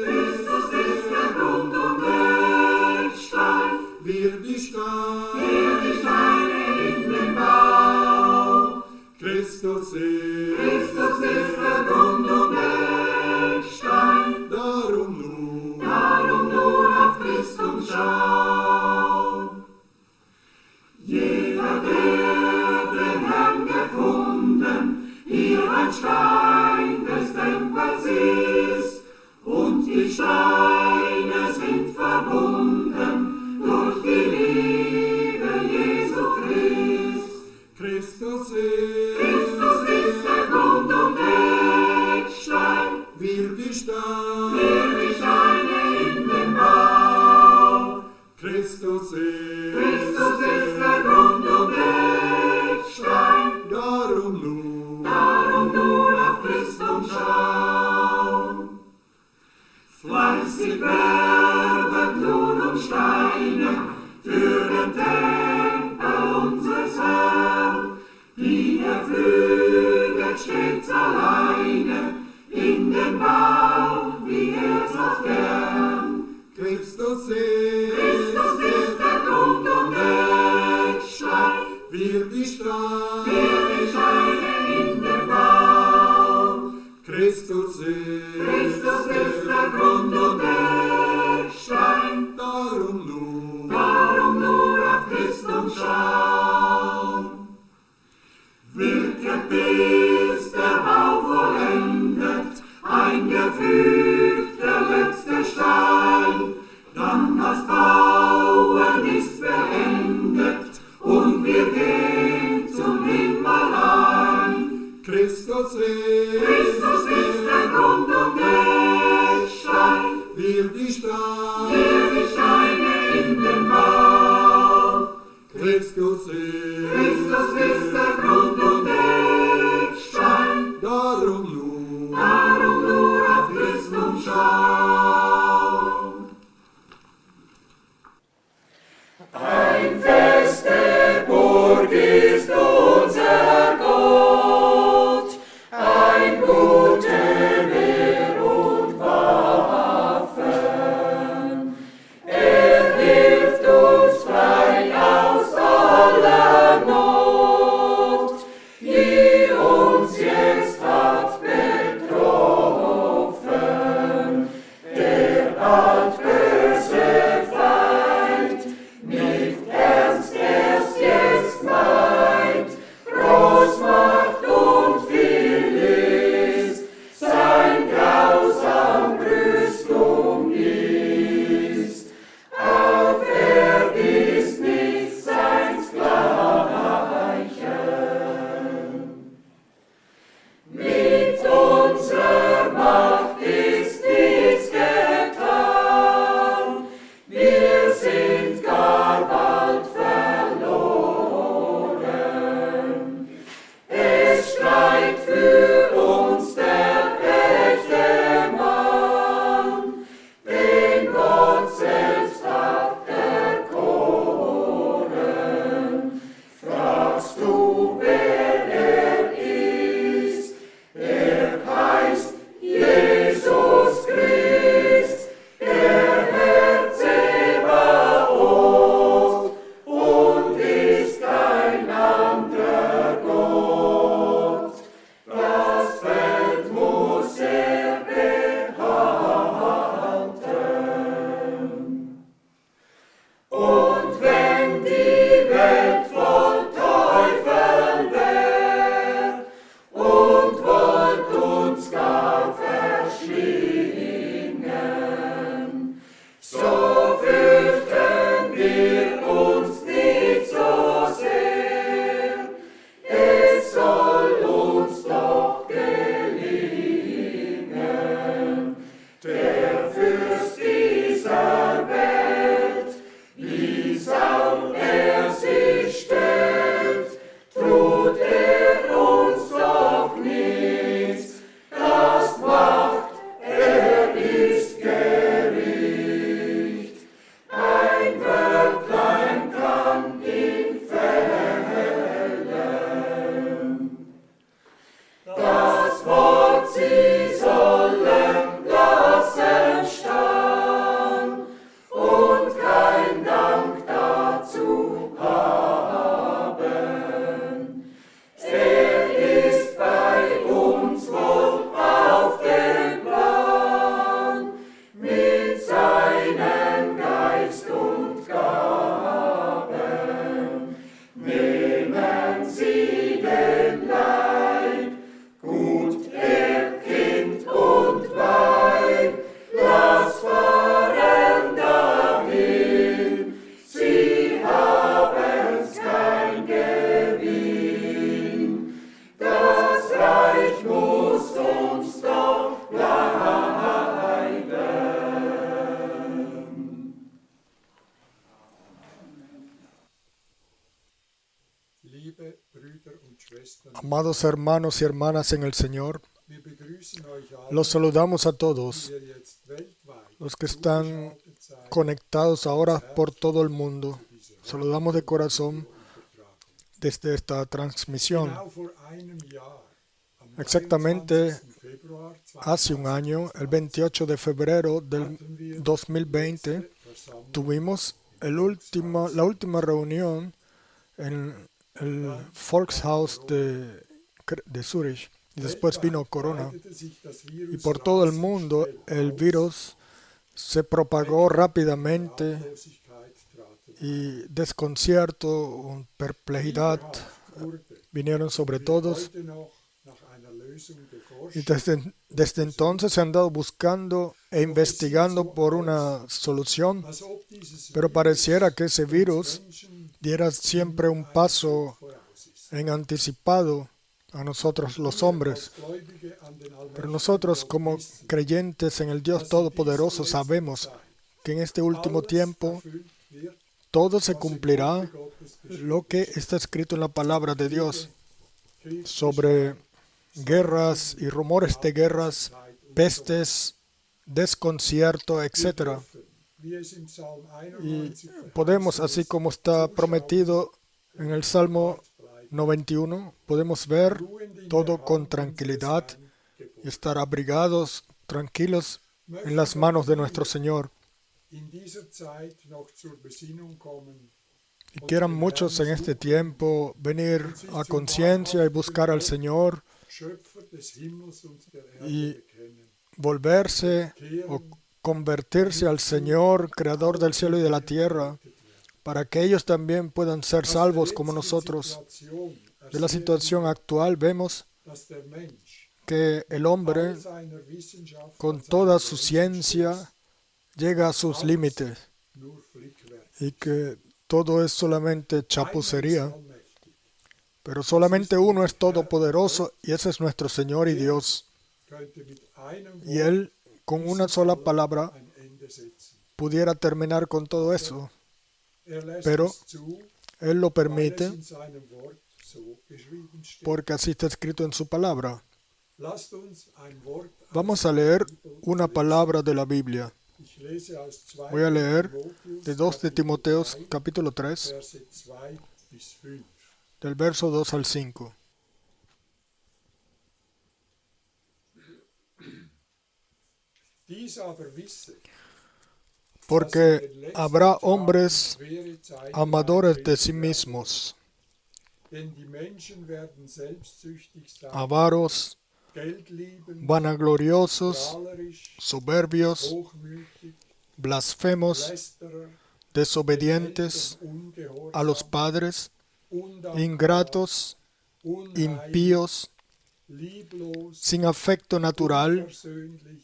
Christus ist der Grund und Eckstein, wir die Steine in den Bau. Christus ist der Grund und Eckstein, darum nur auf Christus schau. Jeder, der den Herrn gefunden, hier ein Stein des Tempels ist, und die Steine sind verbunden durch die Liebe Jesu Christ. Christus ist der Grund und Eckstein, wir die Steine in den Bau. Christus ist der Grund und Eckstein, darum nur auf Christus schauen. Fleißig werben Lohn und Steine für den Tempel unseres Herrn, die füget stets alleine in den Bau, wie es auch gern. Christus ist der Grund und Eckstein, wir die Steine in den Bau. Christus ist der Grund und Eckstein, darum nur auf Christus schauen. Wirket bis der Bau vollendet, eingefügt der letzte Stein, dann das Bauen ist beendet und wir gehen zum Himmel ein. Christus ist der Grund und Eckstein, wir die Steine in den Bau. Christus ist der Grund und Eckstein, darum nur auf Christus schauen. Ein feste Burg ist unser Gott, ein guter Wehr und Waffen. Er hilft uns frei aus aller Not, die uns jetzt hat betroffen. Der altböse Feind mit Ernst erst jetzt meint, Großmacht und viel ist, sein grausam Brüstung ist. Auf Erd ist nicht seins Gleichen. Mit unserer Macht ist nichts getan. Amados hermanos y hermanas en el Señor, Wir begrüßen euch alle, los saludamos a die todos, ihr jetzt weltweit los que están zugeschaltet seid conectados ahora por todo el mundo. zu dieser Saludamos de corazón Videoübertragung. desde esta transmisión. Genau vor einem Jahr, am Exactamente 23. Februar hace un año, el 28 de febrero del 2020, tuvimos la última reunión en el Volkshaus de Zurich. Y después vino Corona. Y por todo el mundo el virus se propagó rápidamente y desconcierto, perplejidad vinieron sobre todos. Y desde entonces se han dado buscando e investigando por una solución, pero pareciera que ese virus diera siempre un paso en anticipado a nosotros los hombres. Pero nosotros como creyentes en el Dios Todopoderoso sabemos que en este último tiempo todo se cumplirá lo que está escrito en la palabra de Dios sobre guerras y rumores de guerras, pestes, desconcierto, etc. Y podemos, así como está prometido en el Salmo 91, podemos ver todo con tranquilidad y estar abrigados, tranquilos en las manos de nuestro Señor. Y quieran muchos en este tiempo venir a conciencia y buscar al Señor y volverse o convertirse al Señor, Creador del cielo y de la tierra, para que ellos también puedan ser salvos como nosotros. De la situación actual vemos que el hombre, con toda su ciencia, llega a sus límites y que todo es solamente chapucería. Pero solamente uno es todopoderoso y ese es nuestro Señor y Dios. Y Él, con una sola palabra, pudiera terminar con todo eso. Pero Él lo permite porque así está escrito en su palabra. Vamos a leer una palabra de la Biblia. Voy a leer de 2 de Timoteo, capítulo 3, del verso 2 al 5. Porque habrá hombres amadores de sí mismos, avaros, vanagloriosos, soberbios, blasfemos, desobedientes a los padres, ingratos, impíos, sin afecto natural,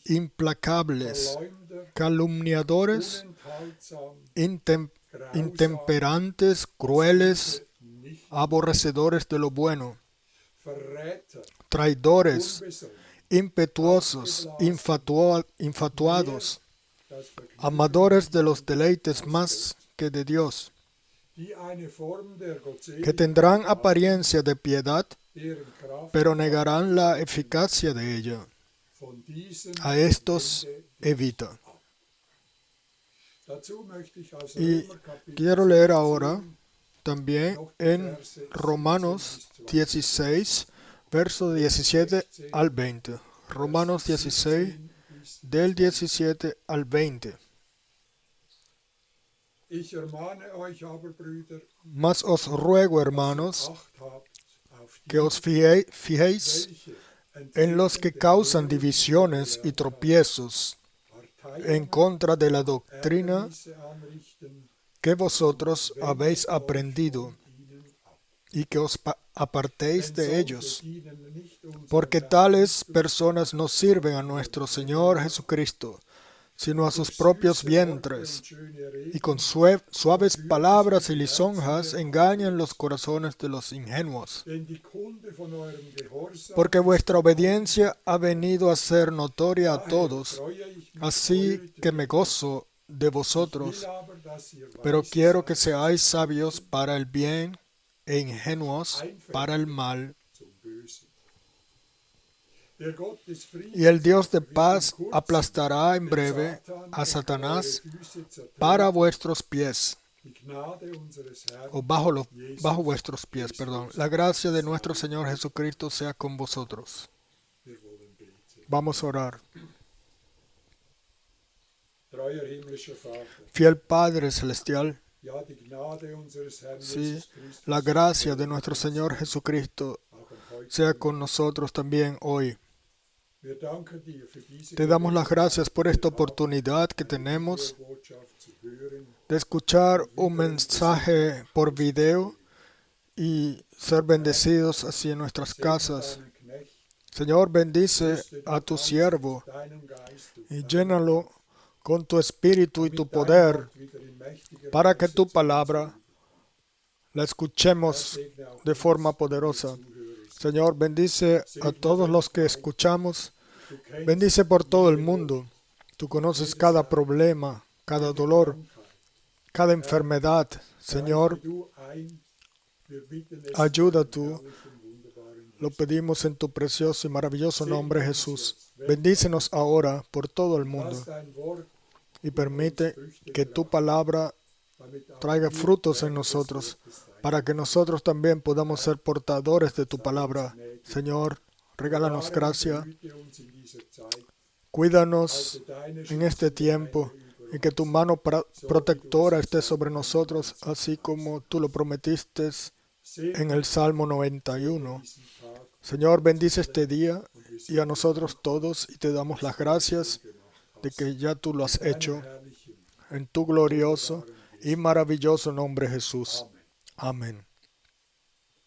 implacables, calumniadores, intemperantes, crueles, aborrecedores de lo bueno, traidores, impetuosos, infatuados, amadores de los deleites más que de Dios, que tendrán apariencia de piedad, pero negarán la eficacia de ella. A estos evita. Y quiero leer ahora también en Romanos 16, verso 17 al 20. Romanos 16, del 17 al 20. Mas os ruego, hermanos, que os fijéis en los que causan divisiones y tropiezos en contra de la doctrina que vosotros habéis aprendido y que os apartéis de ellos, porque tales personas no sirven a nuestro Señor Jesucristo, sino a sus propios vientres, y con suaves palabras y lisonjas engañan los corazones de los ingenuos. Porque vuestra obediencia ha venido a ser notoria a todos, así que me gozo de vosotros, pero quiero que seáis sabios para el bien e ingenuos para el mal, Der Gott des Friedens Y el Dios de wird in paz kurzem aplastará en den breve Satan a unter Satanás eure Füße zertreten. para vuestros pies, Die Gnade unseres Herrn o bajo Jesus vuestros pies, Christus perdón. La gracia de nuestro sei Señor mit Jesucristo sea con vosotros. Wir wollen beten. Vamos a orar. Treuer himmlischer Vater, Fiel Padre Celestial, ja, die Gnade unseres Herrn sí, Jesus Christus la gracia de nuestro Señor Jesucristo auch am heutigen sea con nosotros también hoy. Wir danken dir für diese Te damos las gracias por esta Gelegenheit, oportunidad que eine tenemos Videobotschaft zu hören de escuchar un mensaje por video y ser bendecidos así en nuestras casas. deinen Knecht, Señor, bendice a tu siervo deinem Geist und y llénalo con tu espíritu y tu poder wieder in mächtiger para que Weise tu zu palabra la escuchemos segne auch de forma poderosa. Zuhörer. Señor, bendice a todos los que escuchamos. Du kennst Bendice por todo el mundo. Tú conoces cada problema, cada dolor, cada enfermedad. Señor, du ein, wir bitten es ayuda in tú. herrlichen, wunderbaren Lo pedimos en tu precioso y maravilloso nombre, Jesús. Bendícenos ahora por todo el mundo Lass dein Wort, y permite que tu palabra damit auch traiga wir frutos en Träger des nosotros, Wortes sein. para que nosotros también podamos ser portadores de tu palabra. Señor, regálanos Bewahre und gracia, behüte uns in dieser Zeit. cuídanos Halte deine en este schützende tiempo Hände über y que tu uns. mano protectora esté sobre nosotros, así como tú lo prometiste en el Salmo 91. Diesen Tag Señor, bendice este día y a nosotros todos y te damos las gracias de que ya tú lo has hecho herrlichen. en tu glorioso y maravilloso nombre, Jesús. Amén.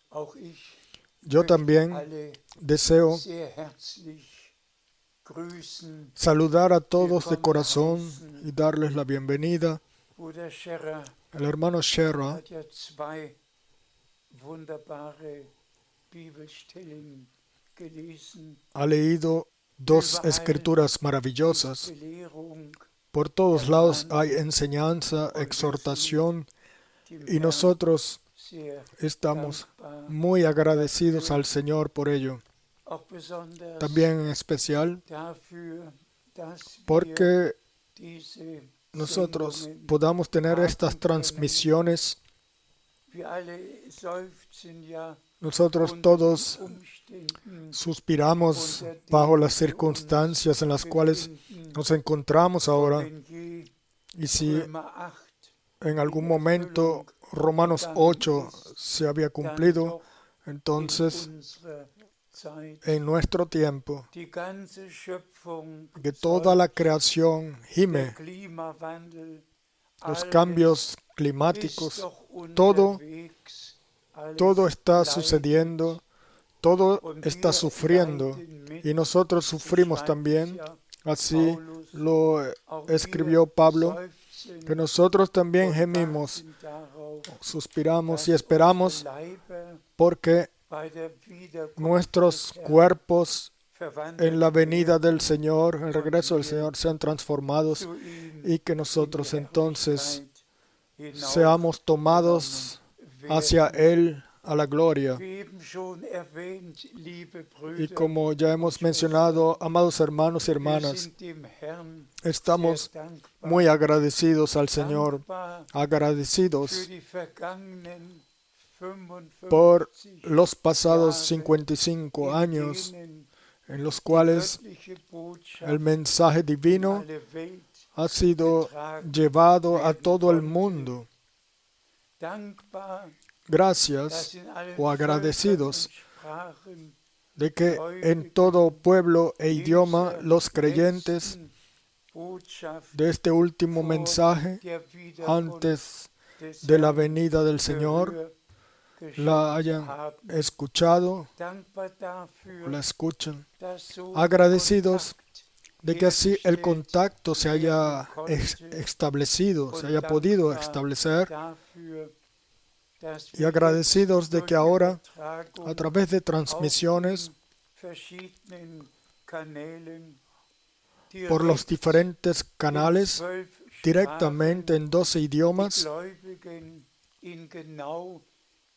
Auch ich Yo möchte también alle deseo sehr herzlich grüßen. saludar a todos de corazón y darles la bienvenida. Bruder Scherer El hermano Sherra hat ja zwei wunderbare Bibelstellen gelesen. ha leído dos escrituras maravillosas. Belehrung, Por todos lados hay enseñanza, exhortación y nosotros sehr estamos dankbar. muy agradecidos al Señor por ello. Auch besonders También en especial dafür, dass wir porque diese nosotros Sendungen podamos tener estas transmisiones. wir alle seufzen ja Nosotros unter todos den Umständen suspiramos bajo las circunstancias en las cuales nos encontramos ahora. wenn je Y si Römer 8 en algún momento Romanos 8 se había cumplido, entonces in unserer Zeit en nuestro tiempo, die ganze Schöpfung que toda la creación der gime, Klimawandel los alles cambios ist climáticos, doch todo unterwegs, alles todo está leidet. sucediendo, todo Und está wir sufriendo leiden mit, y nosotros so sufrimos schreibt también. ja Así Paulus, lo auch escribió wir Pablo, seufzen que nosotros también und gemimos, warten darauf, suspiramos dass y esperamos unsere Leiber porque bei der Wiederkunft nuestros des Herrn cuerpos verwandelt en la venida werden del Señor, el regreso del Señor, sean transformados zu ihm y que in nosotros die entonces Herrlichkeit seamos tomados hinaufgenommen hacia werden. Él a la gloria. Wie eben schon erwähnt, liebe Y Brüder como ya hemos und mencionado, amados hermanos y Schwestern, wir hermanas, sind dem Herrn estamos sehr dankbar, muy agradecidos al Señor, dankbar für agradecidos die vergangenen 55 por los pasados Jahre, 55 in años denen en los die cuales göttliche Botschaft el mensaje in divino alle Welt ha sido getragen llevado a werden todo el konnte. mundo. Dankbar, Gracias dass in allen o agradecidos Völkern und Sprachen de que en todo pueblo e idioma dieser los creyentes letzten Botschaft de este último vor mensaje der Wiederkunft antes des de la Herrn venida del Señor gehört la geschenkt hayan haben. escuchado Dankbar o dafür, la escuchen. dass so Agradecidos Kontakt de que así el hergestellt contacto se haya werden konnte establecido, se und haya podido dankbar establecer, dafür, dass y wir agradecidos jetzt de durch que ahora Übertragung a través de auf transmisiones den verschiedenen Kanälen por los direkt diferentes in canales 12 directamente Sprachen en 12 die idiomas Gläubigen in genau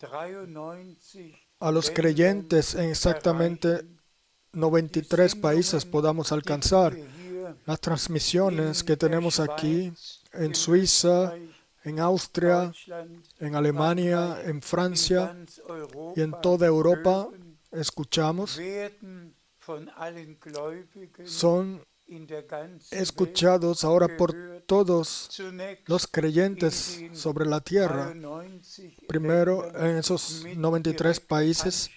93 a los Ländern creyentes en exactamente erreichen. 93 países podamos alcanzar. Las transmisiones que tenemos aquí en Suiza, en Austria, en Alemania, en Francia y en toda Europa, escuchamos, son escuchados ahora por todos los creyentes sobre la tierra. Primero en esos 93 países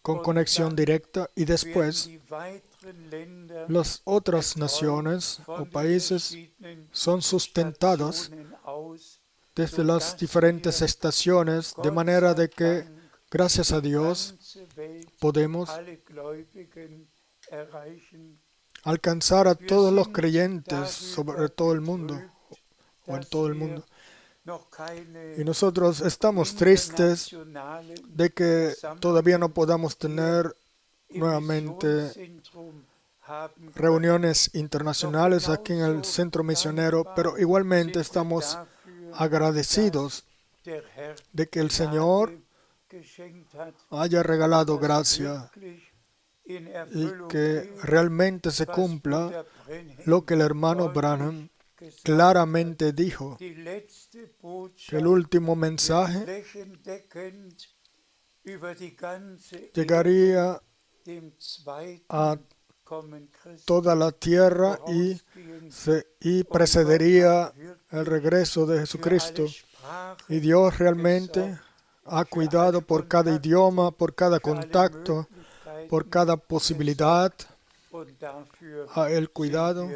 con conexión directa y después las otras naciones o países son sustentados desde las diferentes estaciones, de manera de que, gracias a Dios, podemos alcanzar a todos los creyentes sobre todo el mundo o en todo el mundo. Y nosotros estamos tristes de que todavía no podamos tener nuevamente reuniones internacionales aquí en el centro misionero, pero igualmente estamos agradecidos de que el Señor haya regalado gracia y que realmente se cumpla lo que el hermano Branham claramente dijo, que el último mensaje llegaría a toda la tierra y precedería el regreso de Jesucristo. Y Dios realmente ha cuidado por cada idioma, por cada contacto, por cada posibilidad, a Él cuidado,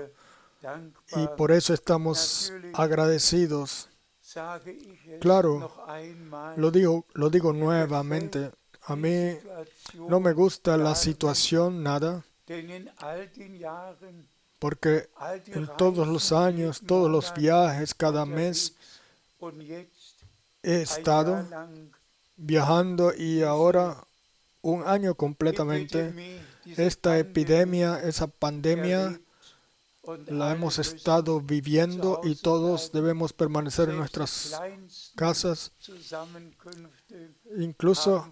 y por eso estamos agradecidos. Claro, lo digo nuevamente, a mí no me gusta la situación nada, porque en todos los años, todos los viajes, cada mes, he estado viajando y ahora un año completamente, esta epidemia, esa pandemia, la hemos estado viviendo y todos debemos permanecer en nuestras casas. Incluso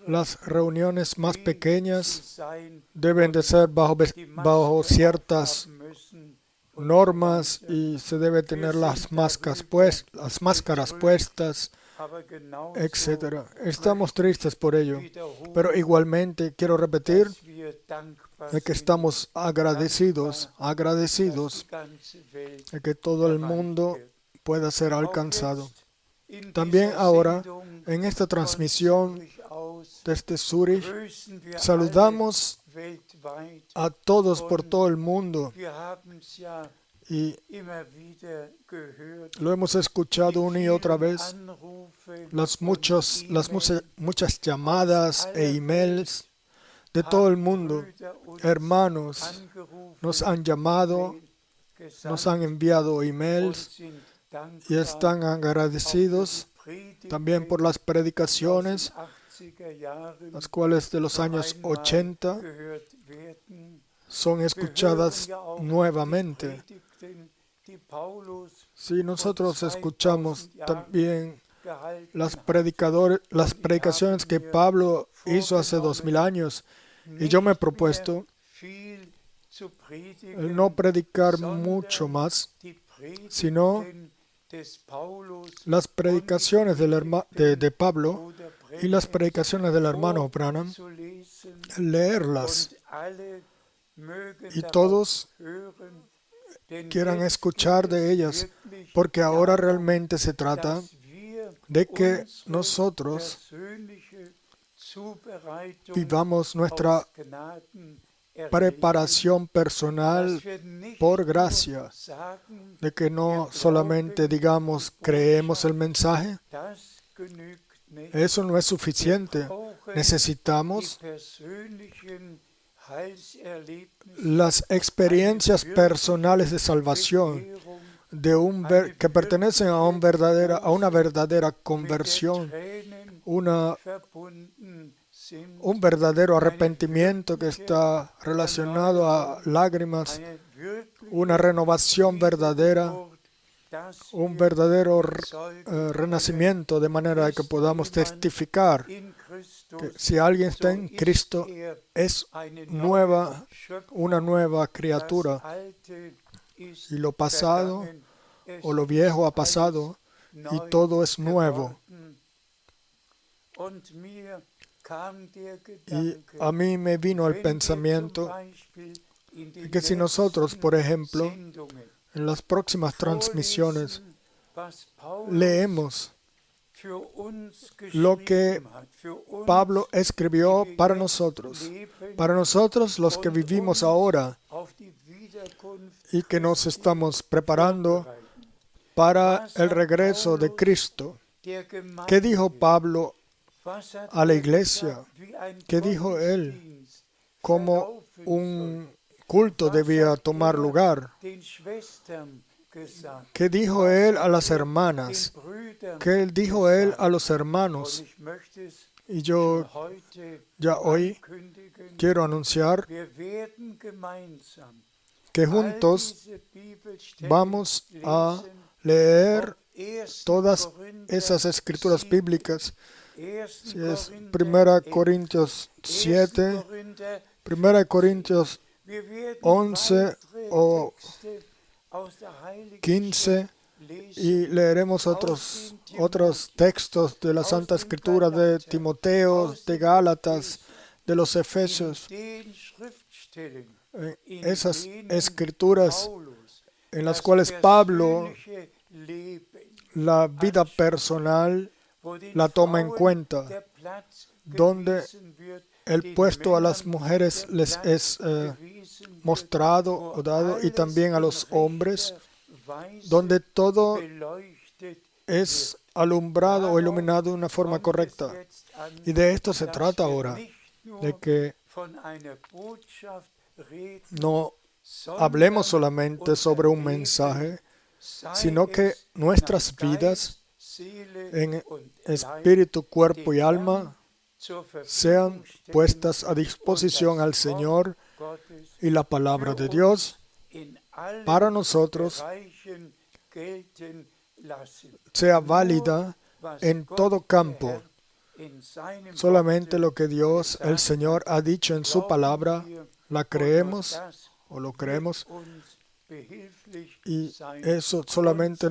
las reuniones más pequeñas deben de ser bajo ciertas normas y se debe tener las máscaras puestas, etc. Estamos tristes por ello, pero igualmente quiero repetir de que estamos agradecidos de que todo el mundo pueda ser alcanzado. También ahora, en esta transmisión desde Zúrich, saludamos a todos por todo el mundo. Y lo hemos escuchado una y otra vez, las muchas llamadas e emails de todo el mundo. Hermanos nos han llamado, nos han enviado emails y están agradecidos también por las predicaciones, las cuales de los años 80 son escuchadas nuevamente. Si nosotros escuchamos también las predicaciones que Pablo hizo hace 2000 años, y yo me he propuesto el no predicar mucho más, sino las predicaciones de Pablo y las predicaciones del hermano Branham, leerlas, y todos quieran escuchar de ellas, porque ahora realmente se trata de que nosotros vivamos nuestra preparación personal por gracia, de que no solamente digamos creemos el mensaje. Eso no es suficiente. Necesitamos las experiencias personales de salvación que pertenecen a una verdadera conversión, un verdadero arrepentimiento que está relacionado a lágrimas, una renovación verdadera, un verdadero renacimiento, de manera que podamos testificar Christus si alguien está so en ist Cristo, es eine nueva, neue Schöpfung. una nueva Das criatura. Alte ist Y lo pasado vergangen, es o lo viejo ha ist pasado alles y neu todo es nuevo. geworden. Und mir kam der Y Gedanke, a mí me vino el wenn wir pensamiento zum Beispiel in den que si nosotros, por nächsten ejemplo, Sendungen en las próximas transmisiones vorlesen, was Paulus leemos für uns lo que geschrieben hat, für uns, Pablo escribió die wir para jetzt nosotros, leben para nosotros los que und vivimos uns ahora auf die Wiederkunft y que nos Christi estamos preparando vorbereiten. para Was el hat regreso de Paulus Cristo. der ¿Qué Gemeinde dijo Pablo Was hat a la er iglesia? gesagt, wie ein ¿Qué dijo él? Gottesdienst Cómo verlaufen un culto Was debía hat tomar er lugar? den Schwestern gesagt? ¿Qué dijo Was él hat a las er hermanas? den Brüdern ¿Qué dijo él gesagt? a los Und hermanos? ich möchte es Y yo schon heute ya hoy ankündigen. quiero anunciar Wir werden gemeinsam que all juntos diese Bibelstellen vamos a lesen, leer ob 1. todas Korinther esas escrituras 7, bíblicas. 1. Si es Korinther 1 Corintios 1. 7, Korinther 1 Corintios Wir werden 11 weitere o Texte aus der Heiligen 15 Schrift y lesen, leeremos otros textos de la Santa Escritura de Timoteo, de Gálatas, de los Efesios. den Schriftstellen, in Esas denen escrituras Paulus en las das cuales Pablo persönliche Leben, la vida personal wo den la toma en Frauen cuenta, der Platz donde gewiesen wird, el den puesto a las Männern mujeres der les Platz es gewiesen wird, mostrado wo o dado y alles también a in los hombres, rechter Weise donde todo beleuchtet es alumbrado o iluminado de una forma correcta. Y de esto se trata ahora, de que no hablemos solamente sobre un mensaje, sino que nuestras vidas en espíritu, cuerpo y alma sean puestas a disposición al Señor y la palabra de Dios para nosotros sea válida en todo campo. Solamente lo que Dios, el Señor, ha dicho en su palabra, la creemos o lo creemos, y eso solamente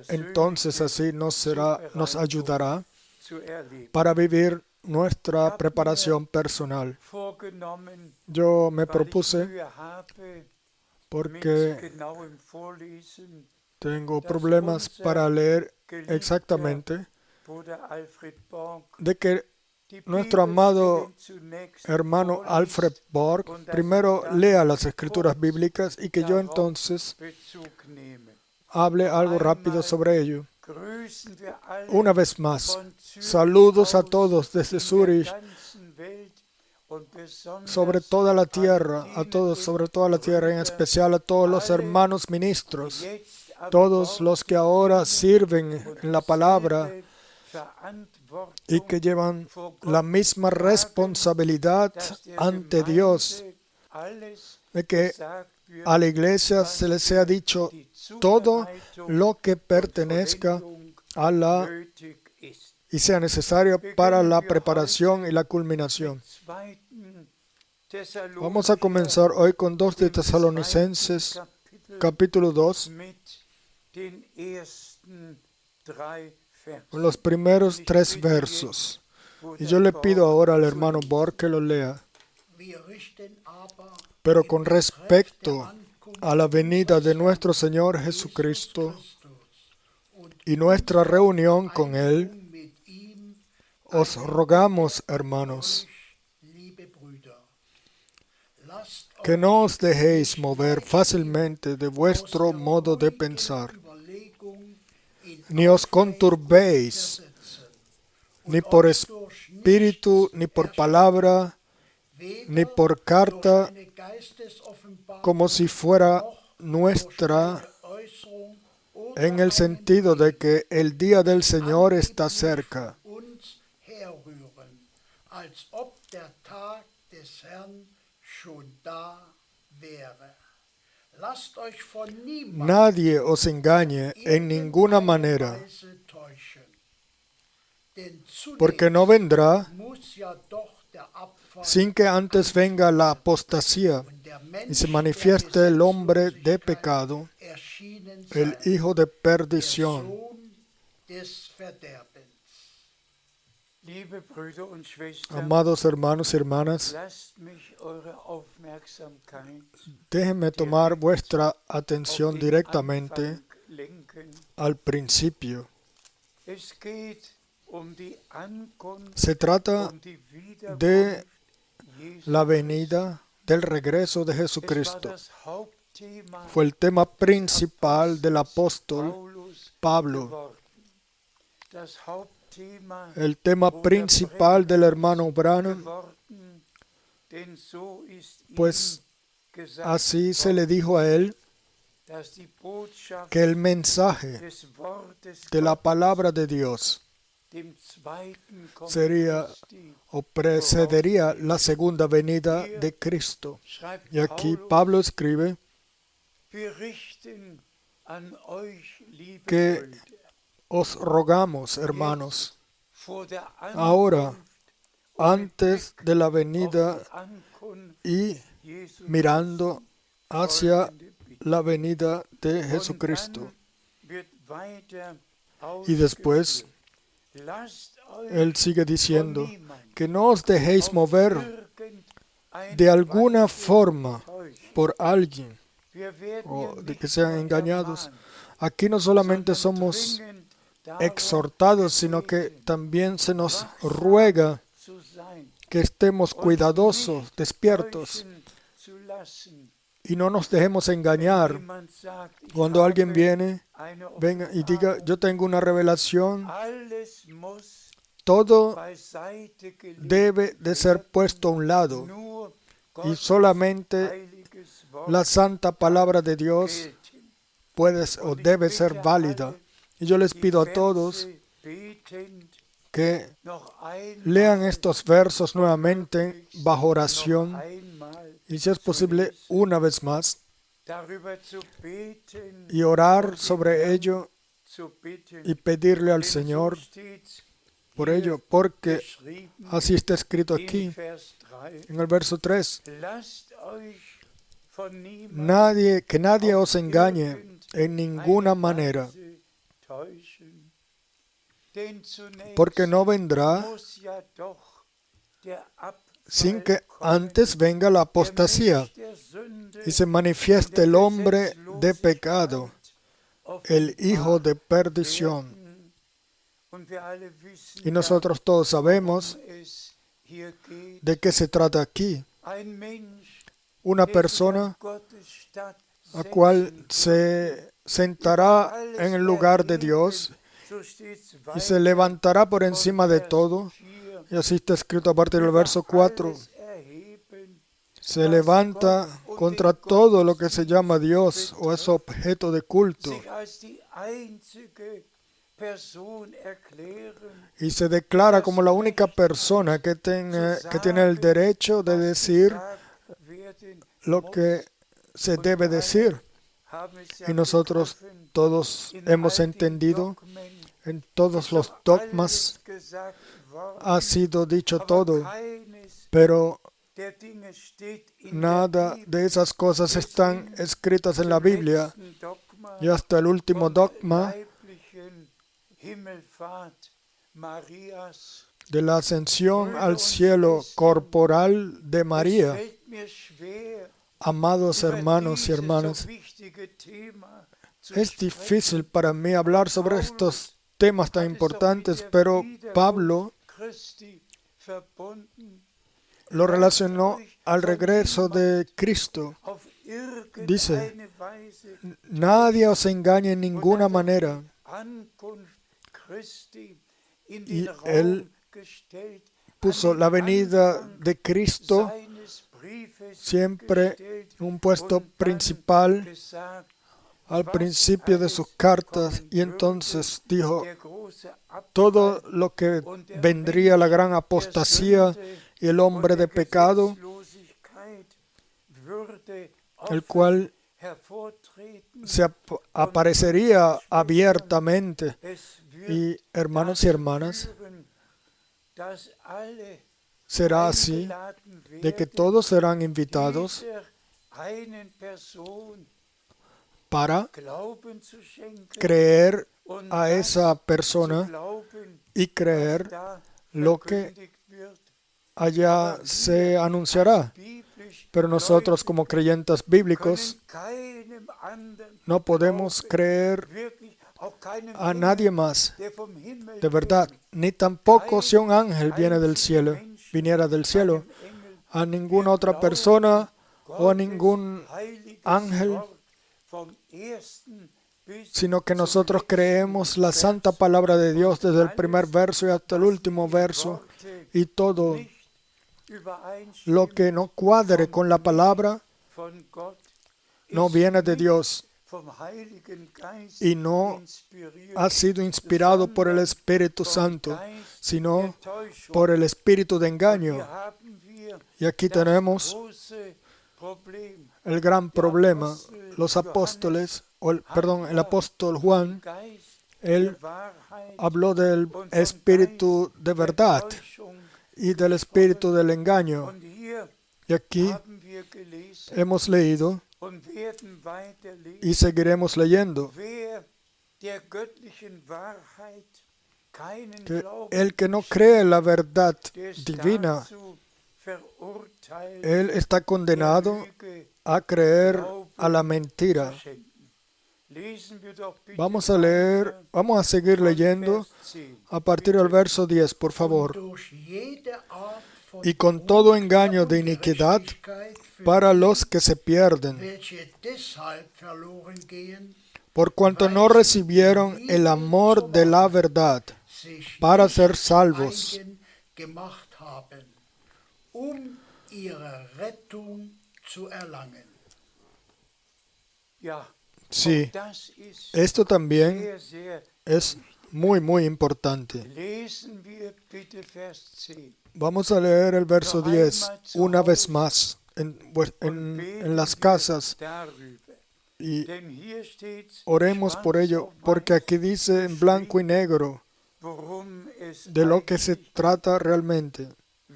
entonces así nos ayudará para vivir nuestra preparación personal. Yo me propuse, porque tengo problemas para leer exactamente, de que nuestro amado hermano Alfred Borg primero lea las escrituras bíblicas y que yo entonces hable algo rápido sobre ello. Una vez más, saludos a todos desde Zurich, sobre toda la tierra, a todos sobre toda la tierra, en especial a todos los hermanos ministros, todos los que ahora sirven en la palabra y que llevan la misma responsabilidad ante Dios, de que a la iglesia se les sea dicho todo lo que pertenezca a la y sea necesario para la preparación y la culminación. Vamos a comenzar hoy con 2 de Tesalonicenses, capítulo 2, con los primeros 3 versos. Y yo le pido ahora al hermano Borg que lo lea. Pero con respecto a la venida de nuestro Señor Jesucristo y nuestra reunión con Él, os rogamos, hermanos, que no os dejéis mover fácilmente de vuestro modo de pensar, ni os conturbéis, ni por espíritu, ni por palabra, ni por carta, como si fuera nuestra, en el sentido de que el día del Señor está cerca. Nadie os engañe en ninguna manera, porque no vendrá sin que antes venga la apostasía y se manifieste el hombre de pecado, el hijo de perdición. Liebe Brüder und Schwestern, Amados hermanos y hermanas, lasst mich eure Aufmerksamkeit déjenme tomar vuestra atención auf den directamente Anfang lenken. al principio. Es geht um die Ankunft, Se trata um die Wiederkunft de Jesu la Christi. venida del regreso de Es war Jesucristo. das Hauptthema Fue el tema principal del apóstol Paulus Pablo. geworden. Das Hauptthema El tema principal del hermano Branham, geworden, denn so ist ihm pues gesagt así se le dijo a él dass die Botschaft que el mensaje des Wortes de la Gottes palabra de Dios dem zweiten Kommen sería Christi o precedería la segunda venida de Cristo. schreibt Y aquí Paulus, Pablo escribe wir richten an euch, liebe que Brüder, os rogamos, hermanos, vor der ahora, Ankunft und mit antes Blick de la auf venida die Ankunft y Jesu mirando hacia folgende Bitte. la venida de Und Jesucristo. dann wird weiter Y después ausgeführt. Lasst euch él sigue von diciendo niemandem que no os dejéis auf mover irgendeine de alguna Weise forma täuschen. por alguien Wir werden o hier de que nicht sean nur engañados. ermahnt, Aquí no solamente sondern somos dringend darum exhortados, sino que gebeten, también se nos wachsam ruega zu sein, que estemos uns cuidadosos, nicht despiertos, täuschen zu lassen. y no nos dejemos engañar. Wenn jemand sagt, ich Cuando alguien habe viene, eine venga y diga, Offenbarung, yo tengo una revelación, alles muss todo beiseite gelegt debe de ser werden, puesto a un lado, nur y Gottes solamente heiliges Wort la santa palabra de Dios gelten. puede o debe ser válida. Y yo les Die pido a todos Verse betend que noch einmal, lean estos versos nuevamente bajo noch oración einmal y, si es posible, una vez más, darüber zu beten y orar und den sobre Herrn ello zu bitten. y pedirle al Denn Señor so steht's por hier ello, porque geschrieben así está escrito in aquí Vers 3. en el verso 3. Lasst euch von Que nadie auf os engañe en ninguna irgendeine manera, Weise täuschen. Denn zunächst porque no vendrá muss ja doch der sin Abfall que kommen, antes venga la der apostasía Mensch der Sünde, y se manifieste el hombre de pecado, el hijo de perdición. werden. Und wir alle wissen Y nosotros todos sabemos worum es hier geht. de qué se trata aquí. Ein Mensch, Una der sich persona an Gottes Statt a cual setzen se sentará en el lugar de Dios so steht's y se weiter levantará por von encima de Vers todo. 4. Y así está escrito a partir del verso 4. Alles erheben, Se levanta contra todo lo que se llama Dios o es objeto de culto sich als die einzige Person erklären, y se declara como la única persona que tiene el derecho de was decir gesagt werden lo que se debe decir. haben es ja Y nosotros begriffen, todos in hemos all den entendido, Dogmen en todos ist los doch dogmas alles gesagt worden, ha sido dicho aber todo, keines pero der Dinge steht in nada der Bibel. de esas cosas están escritas en la Zum Biblia. letzten Dogma Y hasta el último von dogma leiblichen Himmelfahrt Marias de la ascensión al cielo corporal de María. Es fällt mir schwer, Amados über hermanos y dieses hermanas, so wichtige Thema zu es sprechen. difícil para mí hablar sobre estos temas tan importantes, pero Pablo Christi verbunden, lo relacionó al regreso de Cristo. auf Dice, irgendeine Weise nadie os engañe en ninguna manera. Ankunft Christi in Y den él Raum gestellt, Puso an la den venida Anfang de Cristo seines Briefes siempre gestellt un puesto und dann principal gesagt, al was principio de sus alles cartas, kommen y entonces würde, dijo der große Abfall todo lo que und der vendría, la gran Mensch der apostasía Sünde y el hombre und der de pecado, Gesetzlosigkeit würde el offen cual hervortreten. se aparecería abiertamente. Es wird Y hermanos y dazu hermanas, führen, dass alle será así, eingeladen de que werden, todos serán invitados dieser einen Person para Glauben zu schenken creer und a das esa zu persona glauben, y was creer da lo que verkündigt wird. allá se anunciará. Biblisch Pero nosotros como creyentes bíblicos können keinem anderen no podemos glauben, creer wirklich auch keinem a Engel, nadie más, der vom Himmel de verdad, käme. ni tampoco si un ángel viene del cielo, viniera del cielo, Keinem Engel. a ninguna Wir otra glauben persona o a Gottes ningún heiliges ángel, Wort vom ersten bis sino que zum nosotros letzten creemos la Vers. santa palabra de Dios desde el Alles, primer verso y hasta el was último mit den verso, Worten y todo nicht übereinstimmt, lo que no cuadre con la palabra von Gott, no ist viene de nicht Dios vom Heiligen Geist y no inspiriert, ha sido inspirado por el Espíritu vom Santo, Geist sino der Täuschung. por el espíritu de Und engaño. hier haben wir Y aquí das tenemos große Problem. el gran problema. Los apóstoles, el apóstol Juan, Geist él der Wahrheit habló del und vom espíritu Geist de der verdad Täuschung. y del espíritu del engaño. Und hier Y aquí haben wir gelesen hemos leído und werden weiter lesen, y seguiremos leyendo wer der göttlichen Wahrheit keinen que Glauben el que no cree en la verdad der ist divina, dazu verurteilt, él está der condenado Lüge a creer Glauben a la zu mentira. schenken. Lesen wir doch bitte Vamos a leer, weiter vamos a seguir von leyendo Vers 10. a partir del verso 10, por favor. durch jede Art von Y con todo engaño de iniquidad Ungerechtigkeit für para die, los que se pierden, welche deshalb verloren gehen, por cuanto no recibieron el amor de la verdad sich para nicht ser salvos. eigen gemacht haben, ihre Rettung zu erlangen. Ja, Sí, auch das ist esto también sehr, sehr. es muy importante. Lesen wir bitte Vers 10. Vamos a leer el verso 10 una vez más en las casas Darüber. y Denn hier steht oremos por ello, porque aquí dice en blanco y negro worum es de lo que se eigentlich trata realmente.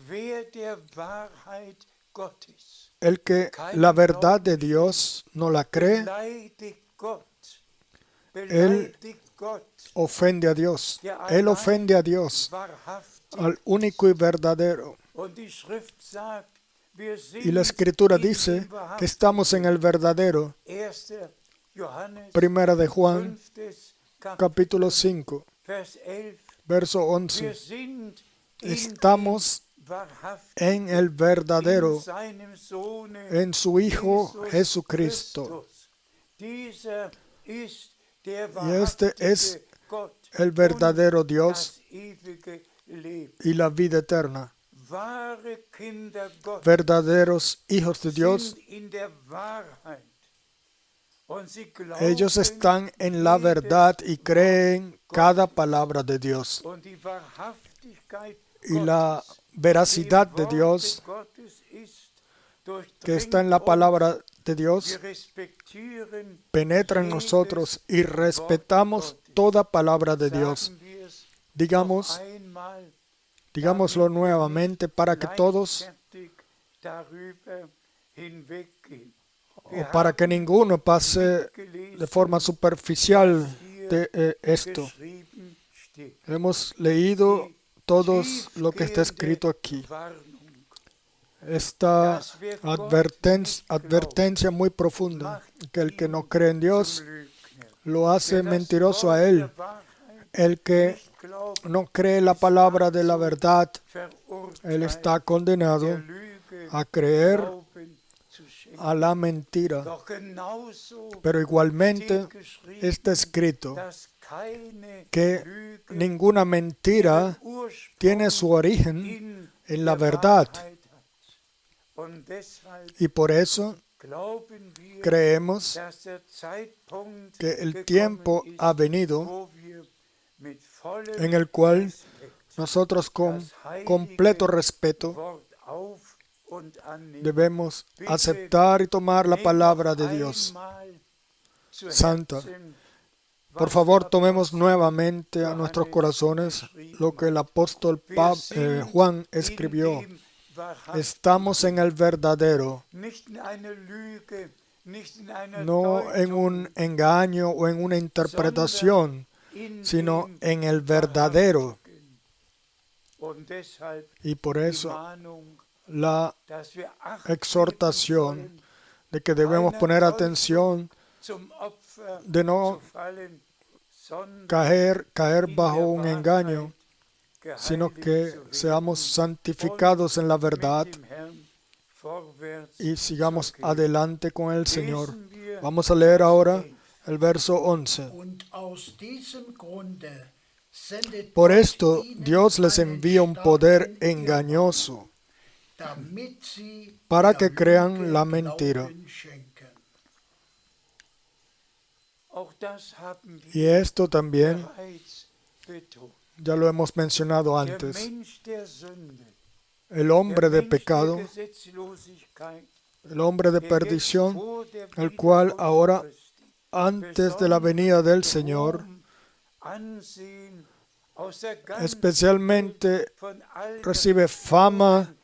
wer der Wahrheit Gottes El que la verdad de Dios no la cree, beleidigt Gott ofende a Dios. Él ofende a Dios, wahrhaftig. al único y verdadero. Und die Schrift sagt, wir Y la sind Escritura in dice dem que wahrhaftigen. estamos en el verdadero. 1. Johannes Primera de Juan, 5. capítulo 5, Vers 11. verso Wir 11. sind in Estamos dem wahrhaftigen, en el verdadero, in seinem Sohne en su Hijo Jesus Jesucristo. Christus. Dieser ist der Y este es wahrhaftige Gott el verdadero und Dios das ewige Leben. y la vida eterna. Wahre Kinder Gottes Verdaderos hijos de Dios, sind in der Wahrheit. Und sie glauben ellos están en la verdad y creen cada palabra de Dios. und die Wahrhaftigkeit Y la Gottes, veracidad die de Worte Dios Gottes ist, que está en la durchdringt palabra de uns. Dios Wir respektieren penetra en nosotros y respetamos toda palabra de Dios. Sagen wir es Digamos, noch einmal, digámoslo nuevamente para que todos, leichtfertig darüber hinweggehen. o para que ninguno pase de forma superficial de esto. Geschrieben steht. Hemos leído todos lo que está escrito aquí. Warnung. Esta advertencia muy profunda, que el que no cree en Dios lo hace mentiroso a él. El que no cree la palabra de la verdad, él está condenado a creer a la mentira. Pero igualmente está escrito que ninguna mentira tiene su origen en la verdad. Y por eso creemos que el tiempo ha venido en el cual nosotros con completo respeto debemos aceptar y tomar la palabra de Dios santa. Por favor, tomemos nuevamente a nuestros corazones lo que el apóstol Juan escribió. Estamos en el verdadero, no en un engaño o en una interpretación, sino en el verdadero. Y por eso la exhortación de que debemos poner atención de no caer bajo un engaño, sino que seamos santificados en la verdad y sigamos adelante con el Señor. Vamos a leer ahora el verso 11. Por esto Dios les envía un poder engañoso para que crean la mentira. Y esto también ya lo hemos mencionado antes. El hombre de pecado, el hombre de perdición, el cual ahora, antes de la venida del Señor, especialmente recibe fama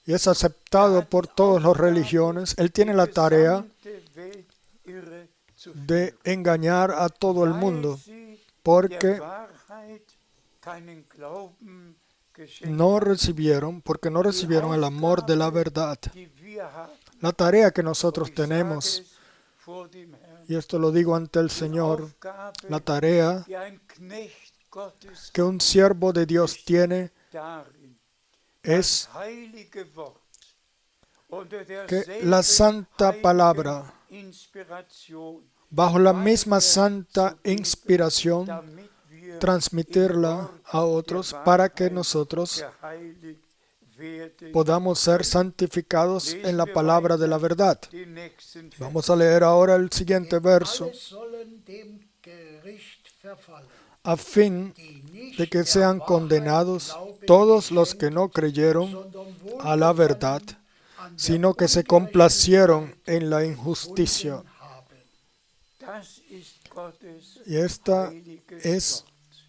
y es aceptado por todas las religiones. Él tiene la tarea de engañar a todo el mundo, porque no recibieron el amor de la verdad. La tarea que nosotros tenemos, y esto lo digo ante el Señor, la tarea que un siervo de Dios tiene es que la santa palabra, bajo la misma santa inspiración, transmitirla a otros para que nosotros podamos ser santificados en la palabra de la verdad. Vamos a leer ahora el siguiente verso. A fin de que sean condenados todos los que no creyeron a la verdad, sino que se complacieron en la injusticia. Y esta es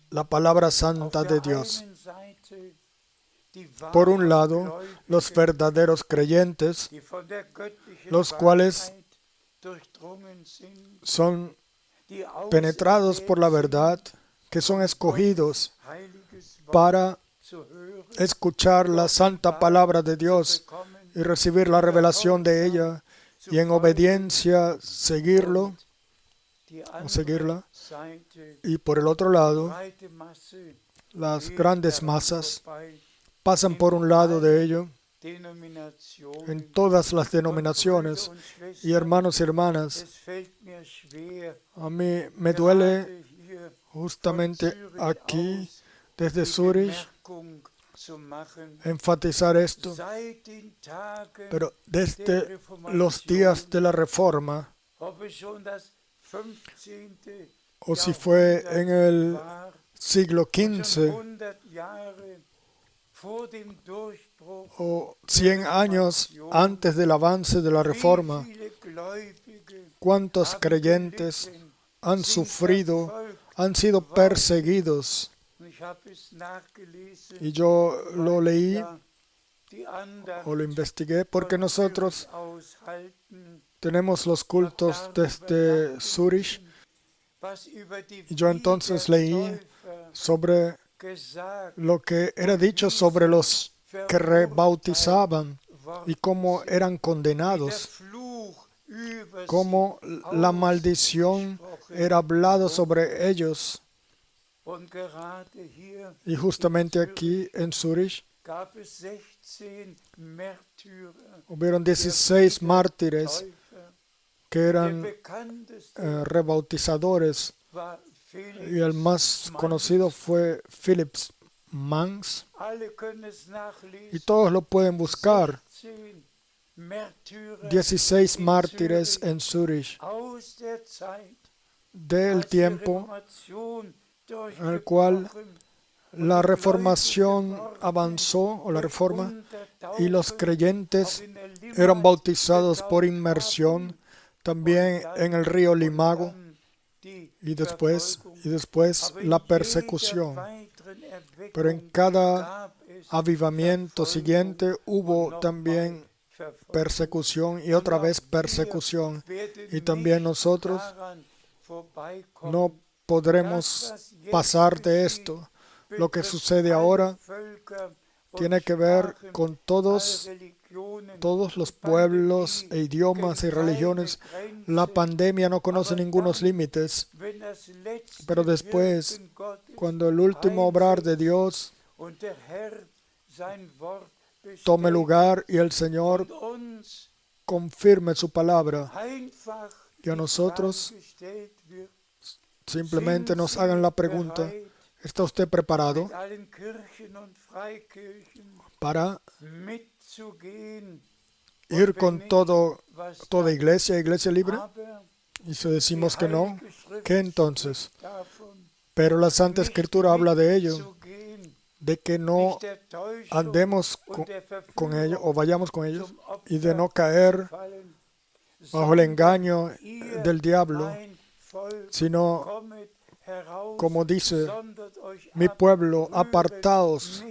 la palabra santa de Dios. Por un lado, los verdaderos creyentes, los cuales son penetrados por la verdad, que son escogidos para escuchar la santa palabra de Dios y recibir la revelación de ella y en obediencia seguirla. Y por el otro lado, las grandes masas pasan por un lado de ello en todas las denominaciones. Y hermanos y hermanas, a mí me duele justamente aquí, desde Zúrich, enfatizar esto, pero desde los días de la Reforma, o si fue en el siglo XV, o 100 años antes del avance de la Reforma, ¿cuántos creyentes han sufrido, han sido perseguidos? Y yo lo leí o lo investigué porque nosotros tenemos los cultos desde Zúrich. Y yo entonces leí sobre lo que era dicho sobre los que rebautizaban y cómo eran condenados, cómo la maldición era hablada sobre ellos. Y justamente aquí en Zúrich hubieron 16 mártires que eran rebautizadores, y el más conocido fue Philips Manx, y todos lo pueden buscar. 16 mártires en Zúrich del tiempo en el cual la reformación avanzó, o la reforma, y los creyentes eran bautizados por inmersión también en el río Limago, y después la persecución. Pero en cada avivamiento siguiente hubo también persecución y otra vez persecución. Y también nosotros no podremos pasar de esto. Lo que sucede ahora tiene que ver con todos los pueblos e idiomas y religiones. La pandemia no conoce ningunos límites, pero después, cuando el último obrar de Dios tome lugar y el Señor confirme su palabra, y a nosotros simplemente nos hagan la pregunta: ¿está usted preparado para ir con toda iglesia libre? Y si decimos que no, ¿qué entonces? Pero la Santa Escritura habla de ello, de que no andemos con ellos o vayamos con ellos y de no caer bajo el engaño del diablo, sino, como dice: mi pueblo, apartaos,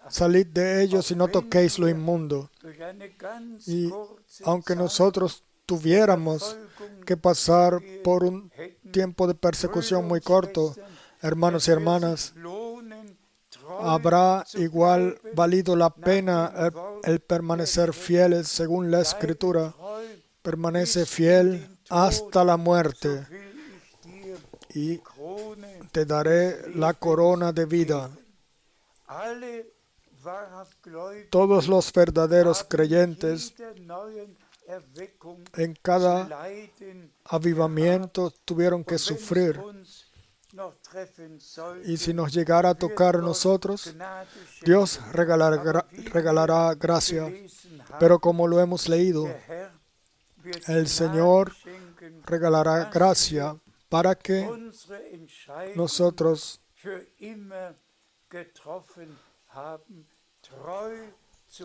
salid de ellos y no toquéis lo inmundo. Y aunque nosotros tuviéramos que pasar por un tiempo de persecución muy corto, hermanos y hermanas, habrá igual valido la pena el permanecer fieles según la Escritura. Permanece fiel hasta la muerte y te daré la corona de vida. Todos los verdaderos creyentes en cada avivamiento tuvieron que sufrir. Y si nos llegara a tocar a nosotros, Dios regalará gracia. Pero como lo hemos leído, el Señor regalará gracia para que nosotros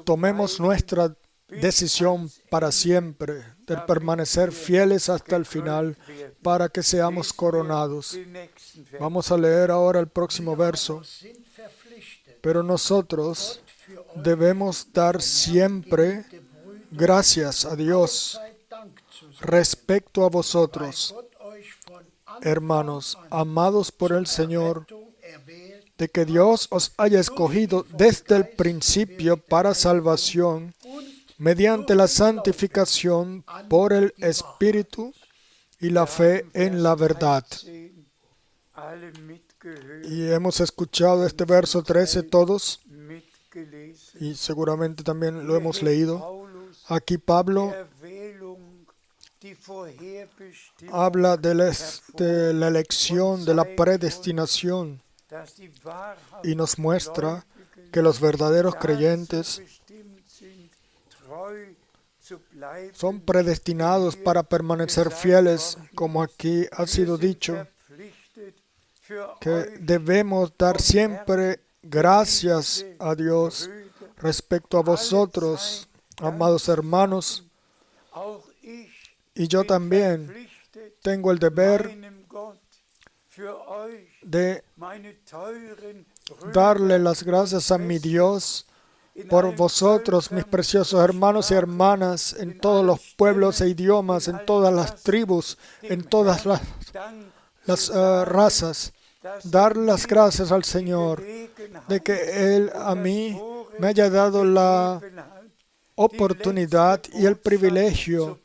tomemos nuestra decisión para siempre de permanecer fieles hasta el final, para que seamos coronados. Vamos a leer ahora el próximo verso. Pero nosotros debemos dar siempre gracias a Dios respecto a vosotros, hermanos, amados por el Señor, de que Dios os haya escogido desde el principio para salvación, mediante la santificación por el Espíritu y la fe en la verdad. Y hemos escuchado este verso 13 todos, y seguramente también lo hemos leído. Aquí Pablo habla de la elección, de la predestinación, y nos muestra que los verdaderos creyentes son predestinados para permanecer fieles, como aquí ha sido dicho, que debemos dar siempre gracias a Dios respecto a vosotros, amados hermanos. Y yo también tengo el deber de darle las gracias a mi Dios por vosotros, mis preciosos hermanos y hermanas, en todos los pueblos e idiomas, en todas las tribus, en todas las razas. Dar las gracias al Señor de que Él a mí me haya dado la oportunidad y el privilegio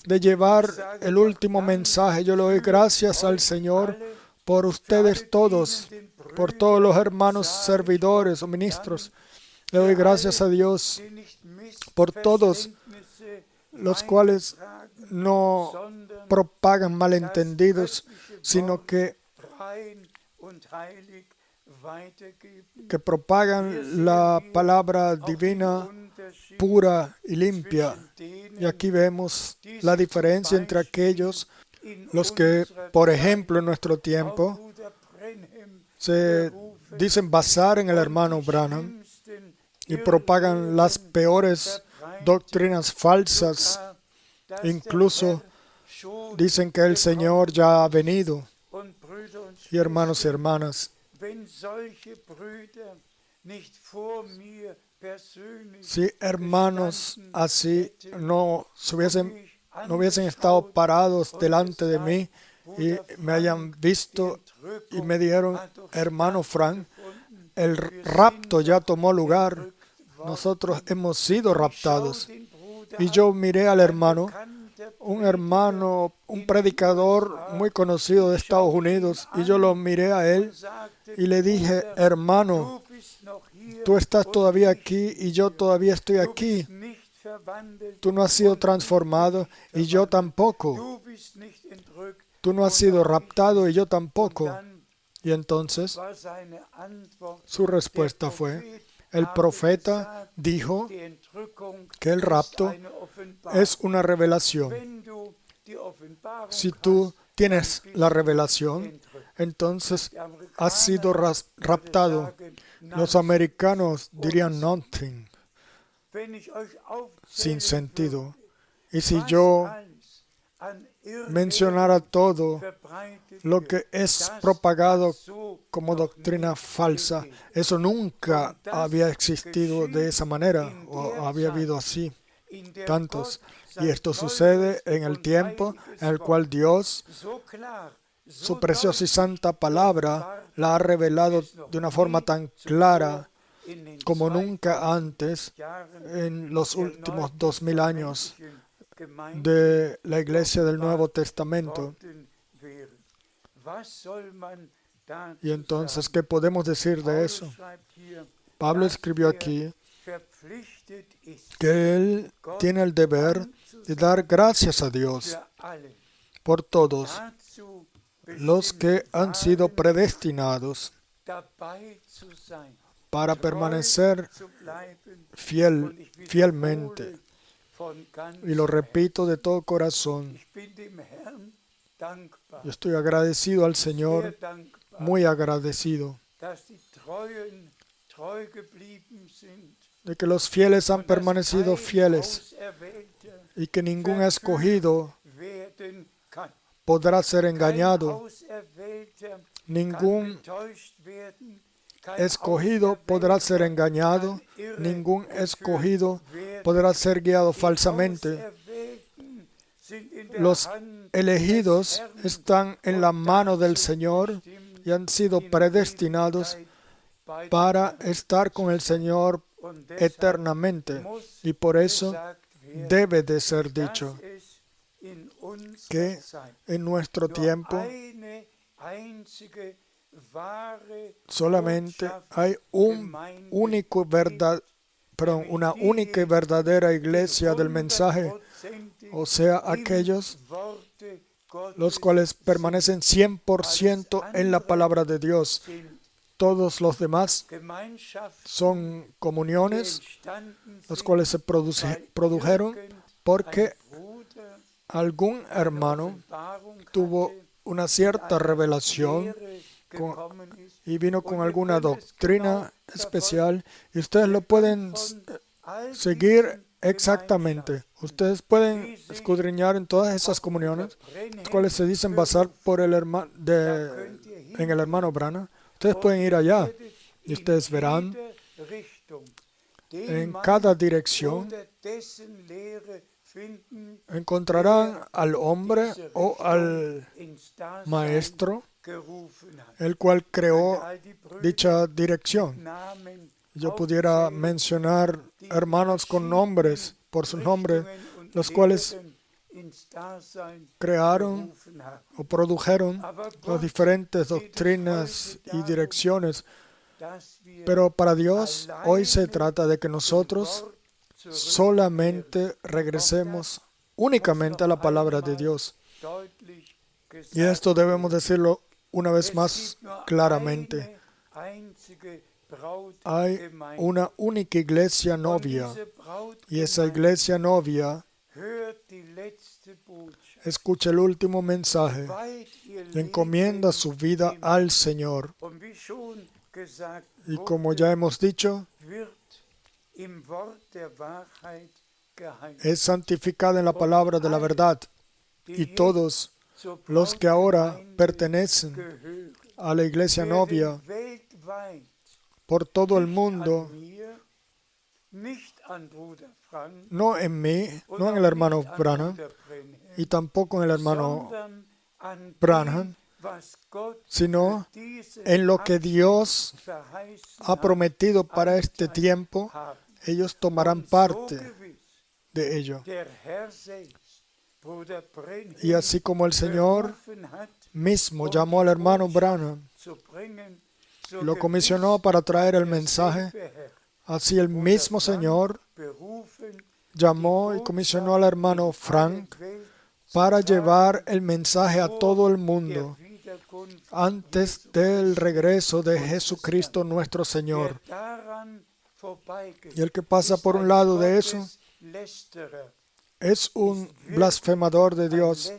de llevar el último mensaje. Yo le doy gracias al Señor por ustedes todos, por todos los hermanos servidores o ministros. Le doy gracias a Dios por todos los cuales no propagan malentendidos, sino que propagan la palabra divina pura y limpia. Y aquí vemos la diferencia entre aquellos, los que, por ejemplo, en nuestro tiempo, se dicen basar en el hermano Branham y propagan las peores doctrinas falsas, incluso schon dicen que el Señor ya ha venido. und Brüder und Y hermanos y Schwestern, hermanas, wenn solche Brüder nicht vor mir persönlich si hermanos gestanden así hätten, no mich hubiesen estado angeschaut parados und delante de gesagt, mí y Bruder me hayan Frank, visto die y Entrückung me dijeron, hat doch hermano Frank, stattgefunden. el Wir rapto sind ya doch tomó lugar, entrückt worden. nosotros hemos sido Und ich schau raptados. den Bruder Y yo an, miré al ein hermano, bekannter un Prediger hermano, un in den predicador USA. muy conocido de Ich Estados schaue ihn Unidos, y yo lo an miré a él und sagte, y le dije, Bruder, hermano, du bist noch hier tú estás und todavía ich aquí y yo hier. todavía estoy Du aquí. bist nicht verwandelt Tú no has sido und ich transformado bin y yo verwandelt. tampoco. Du bist nicht entrückt Tú no has und sido auch ich raptado y nicht. yo Und tampoco. dann Y entonces war seine Antwort, su der respuesta fue, Prophet el habe profeta gesagt, dijo die Entrückung que el ist rapto eine Offenbarung. es una revelación. Wenn du die Offenbarung Si tú hast, tienes dann bist la du revelación, entrückt. entonces Die Amerikaner has sido würden raptado. sagen, Los nonsense. americanos dirían nothing, Wenn ich euch sin aufzählen sentido. würde, Y si was yo alles an Irrlehren mencionara todo verbreitet lo wird, que es das propagado hat so como noch doctrina nie falsa, gegeben. eso nunca Und das había existido de esa manera geschieht o in der había habido Zeit, así in der tantos. Gott Y sein esto sucede en el teures tiempo und en el heiliges cual Wort Dios, so klar, so su preciosa y deutlich santa palabra, geoffenbart la ha hat, revelado wie es noch de una forma nie tan zuvor clara in den como nunca 2000 antes Jahren en los der últimos 2000 años neutestamentlichen Gemeinden de la iglesia del Nuevo geoffenbart Testamento. worden wären. Was soll man dazu Y entonces, sagen? ¿qué podemos decir de Paulus eso? schreibt hier, Pablo dass escribió er aquí verpflichtet ist, que él tiene el deber de dar gracias a Dios für alle por todos dazu los bestimmt que han sido waren, predestinados dabei zu sein, para treu permanecer zu bleiben. fiel, Und ich fielmente. wiederhole von Y lo ganzem repito de Herzen, todo corazón. ich bin dem Herrn dankbar, Yo estoy agradecido al sehr Señor, dankbar, muy agradecido, dass die Treuen treu geblieben sind de que los fieles han und dass permanecido kein fieles Auserwählter y que ningún escogido werden kann. podrá ser Kein engañado. Auserwählter kann Ningún getäuscht werden, kein escogido podrá ser Auserwählter engañado, kann irre ningún geführt escogido werden. podrá ser guiado Die falsamente. Auserwählten sind in der Los Hand elegidos des Herrn están en la und mano del dazu Señor bestimmt, y han sido in predestinados Ewigkeit bei dem para Herrn estar con el Señor und deshalb eternamente. muss Y por eso gesagt werden, debe de ser dass dicho es in unserer que Zeit en nuestro nur tiempo eine einzige wahre solamente Botschaft hay un Gemeinde único verdad, perdón, una única y verdadera iglesia del mensaje, o sea, aquellos los cuales permanecen 100% en la palabra de Dios. Todos los demás son comuniones, los cuales se produjeron porque algún hermano tuvo una cierta revelación y vino con alguna doctrina especial, y ustedes lo pueden seguir exactamente. Ustedes pueden escudriñar en todas esas comuniones, las cuales se dicen basar por el en el hermano Branham. Ustedes pueden ir allá y ustedes verán en cada dirección encontrarán al hombre o al maestro el cual creó dicha dirección. Yo pudiera mencionar hermanos con nombres, por sus nombres, los cuales crearon o produjeron las diferentes doctrinas y direcciones. Pero para Dios hoy se trata de que nosotros solamente regresemos únicamente a la palabra de Dios. Y esto debemos decirlo una vez más claramente. Hay una única iglesia novia, y esa iglesia novia escucha el último mensaje, encomienda su vida al Señor. Y como ya hemos dicho, es santificada en la palabra de la verdad. y todos los que ahora pertenecen a la iglesia novia por todo el mundo, no en mí, no en el hermano Branham, y tampoco en el hermano Branham, sino en lo que Dios ha prometido para este tiempo, ellos tomarán parte de ello. Y así como el Señor mismo llamó al hermano Branham, lo comisionó para traer el mensaje, así el mismo Señor llamó y comisionó al hermano Frank para llevar el mensaje a todo el mundo antes del regreso de Jesucristo nuestro Señor. Y el que pasa por un lado de eso es un blasfemador de Dios,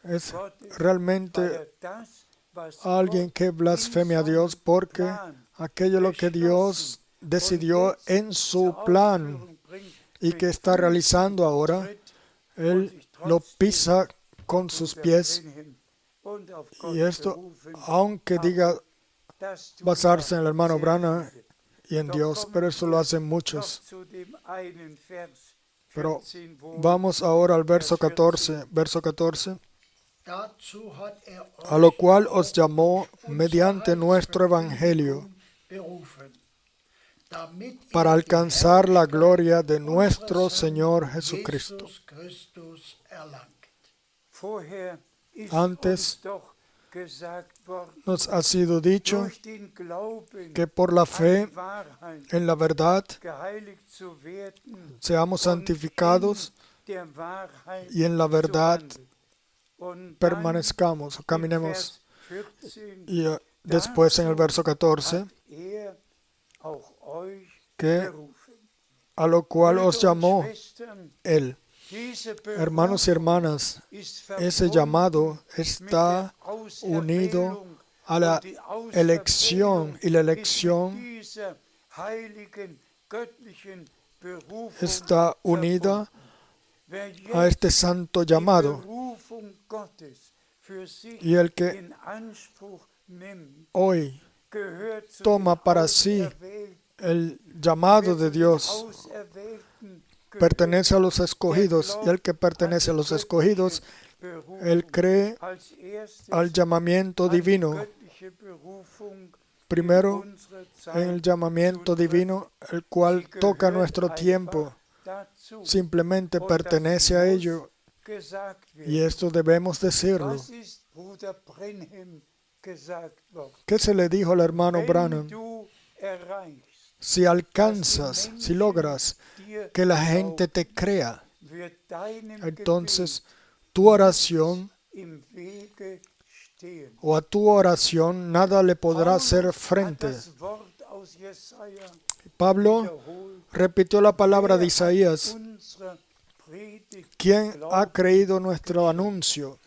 es realmente alguien que blasfeme a Dios, porque aquello lo que Dios decidió en su plan y que está realizando ahora, Él lo pisa con sus pies. Y esto, aunque diga basarse en el hermano Branham y en Dios, pero eso lo hacen muchos. Pero vamos ahora al verso 14. Verso 14. A lo cual os llamó mediante nuestro evangelio para alcanzar la gloria de nuestro Señor Jesucristo. Antes nos ha sido dicho que por la fe en la verdad seamos santificados y en la verdad permanezcamos o caminemos. Y después en el verso 14, que a lo cual os llamó Él. Hermanos y hermanas, ese llamado está unido a la elección, y la elección está unida a este santo llamado. Y el que hoy toma para sí el llamado de Dios pertenece a los escogidos, y el que pertenece a los escogidos, él cree al llamamiento divino. Primero, en el llamamiento divino, el cual toca nuestro tiempo, simplemente pertenece a ello, y esto debemos decirlo. ¿Qué se le dijo al hermano Branham? Si alcanzas, si logras que la gente te crea, entonces tu oración o a tu oración nada le podrá hacer frente. Pablo repitió la palabra de Isaías: ¿quién ha creído nuestro anuncio?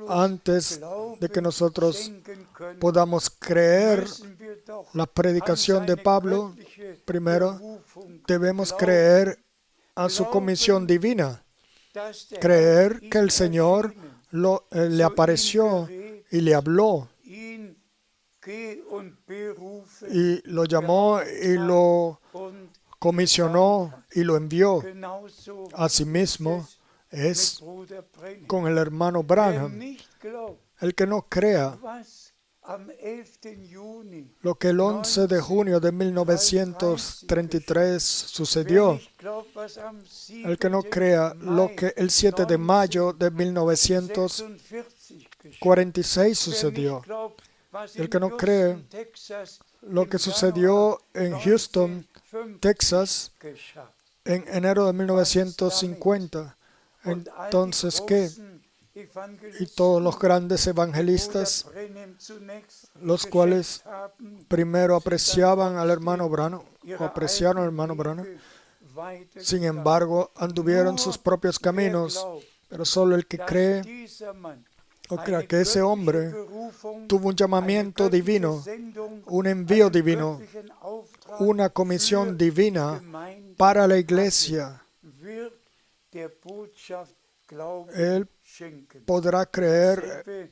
Antes de que nosotros podamos creer la predicación de Pablo, primero debemos creer a su comisión divina, creer que el Señor le apareció y le habló y lo llamó y lo comisionó y lo envió. Asimismo es con el hermano Branham. El que no crea lo que el 11 de junio de 1933 sucedió, el que no crea lo que el 7 de mayo de 1946 sucedió, el que no cree lo que sucedió en Houston, Texas, en enero de 1950, entonces, ¿qué? Y todos los grandes evangelistas, los cuales primero apreciaban al hermano Branham, o apreciaron al hermano Branham, sin embargo, anduvieron sus propios caminos, pero solo el que cree, o crea que ese hombre tuvo un llamamiento divino, un envío divino, una comisión divina para la iglesia, der Botschaft Glauben él schenken. podrá creer Dasselbe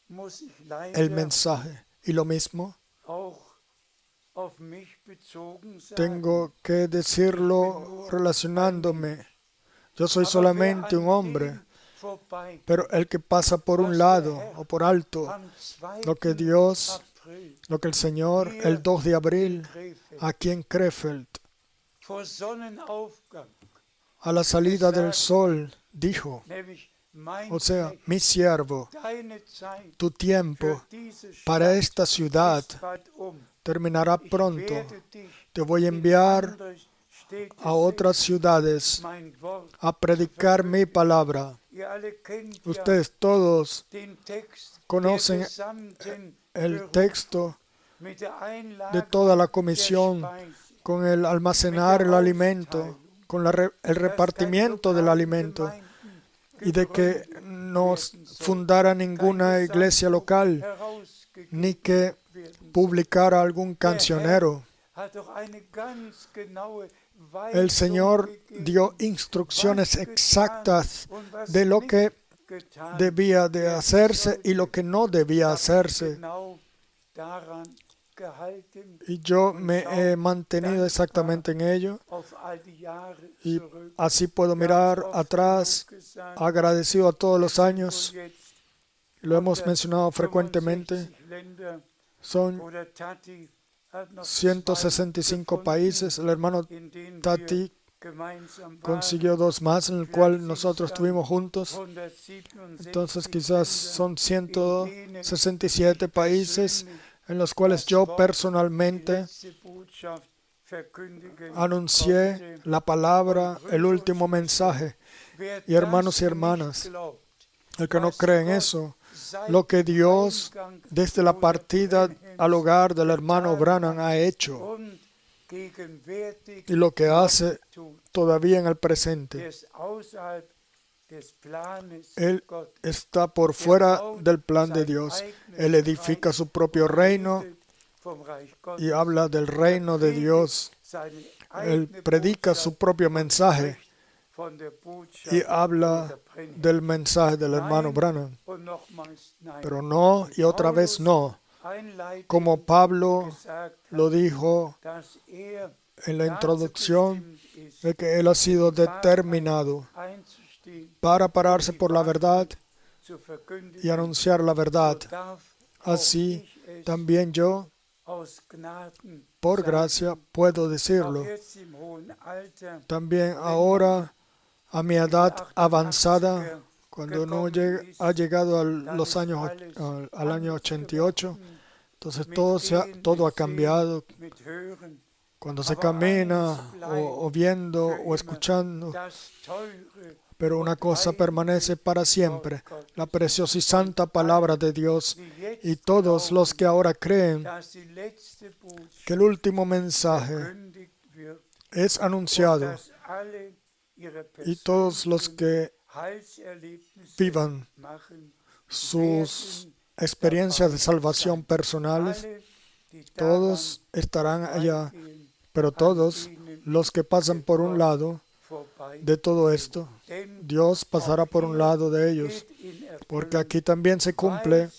muss ich el leider mensaje. Y lo mismo auch auf mich bezogen sagen. tengo que decirlo relacionándome. Yo soy Aber solamente wer un an hombre, dem vorbeigeht, pero el que pasa por un lado o por alto, am 2. lo que Dios, April lo que el Señor el 2 de abril Krefeld aquí en Krefeld, vor Sonnenaufgang, a la salida del sol, dijo, nämlich mein o sea, Knecht, mi siervo, deine Zeit tu tiempo für diese para Stadt esta ciudad ist bald terminará Ich pronto. werde dich Te voy a in enviar andere Städte a otras ciudades senden, mein Wort a predicar mi palabra. Ihr alle kennt ja Ustedes todos den Text conocen der gesamten el Berufung texto mit der Einlagerung de toda la der comisión Speise. con el almacenar el alimento, con el repartimiento del alimento y de que no fundara ninguna iglesia local ni que publicara algún cancionero. El Señor dio instrucciones exactas de lo que debía de hacerse y lo que no debía hacerse. Y yo me he mantenido exactamente en ello. Y así puedo mirar atrás, agradecido a todos los años. Lo hemos mencionado frecuentemente. Son 165 países. El hermano Tati consiguió 2 más, en el cual nosotros estuvimos juntos. Entonces quizás son 167 países en los cuales yo personalmente anuncié la palabra, el último mensaje. Y hermanos y hermanas, el que no cree en eso, lo que Dios desde la partida al hogar del hermano Branham ha hecho y lo que hace todavía en el presente, Él está por fuera del plan de Dios. Él edifica su propio reino y habla del reino de Dios. Él predica su propio mensaje y habla del mensaje del hermano Branham. Pero no, y otra vez no. Como Pablo lo dijo en la introducción, de que él ha sido determinado para pararse por la verdad y anunciar la verdad. Así también yo, por gracia, puedo decirlo. También ahora, a mi edad avanzada, cuando no ha llegado al año 88, entonces todo ha cambiado. Cuando se camina, o viendo, o escuchando, pero una cosa permanece para siempre, la preciosa y santa palabra de Dios. Y todos los que ahora creen que el último mensaje es anunciado, y todos los que vivan sus experiencias de salvación personales, todos estarán allá, pero todos los que pasan por un lado de todo esto, Dios pasará por un lado de ellos, porque aquí también se cumple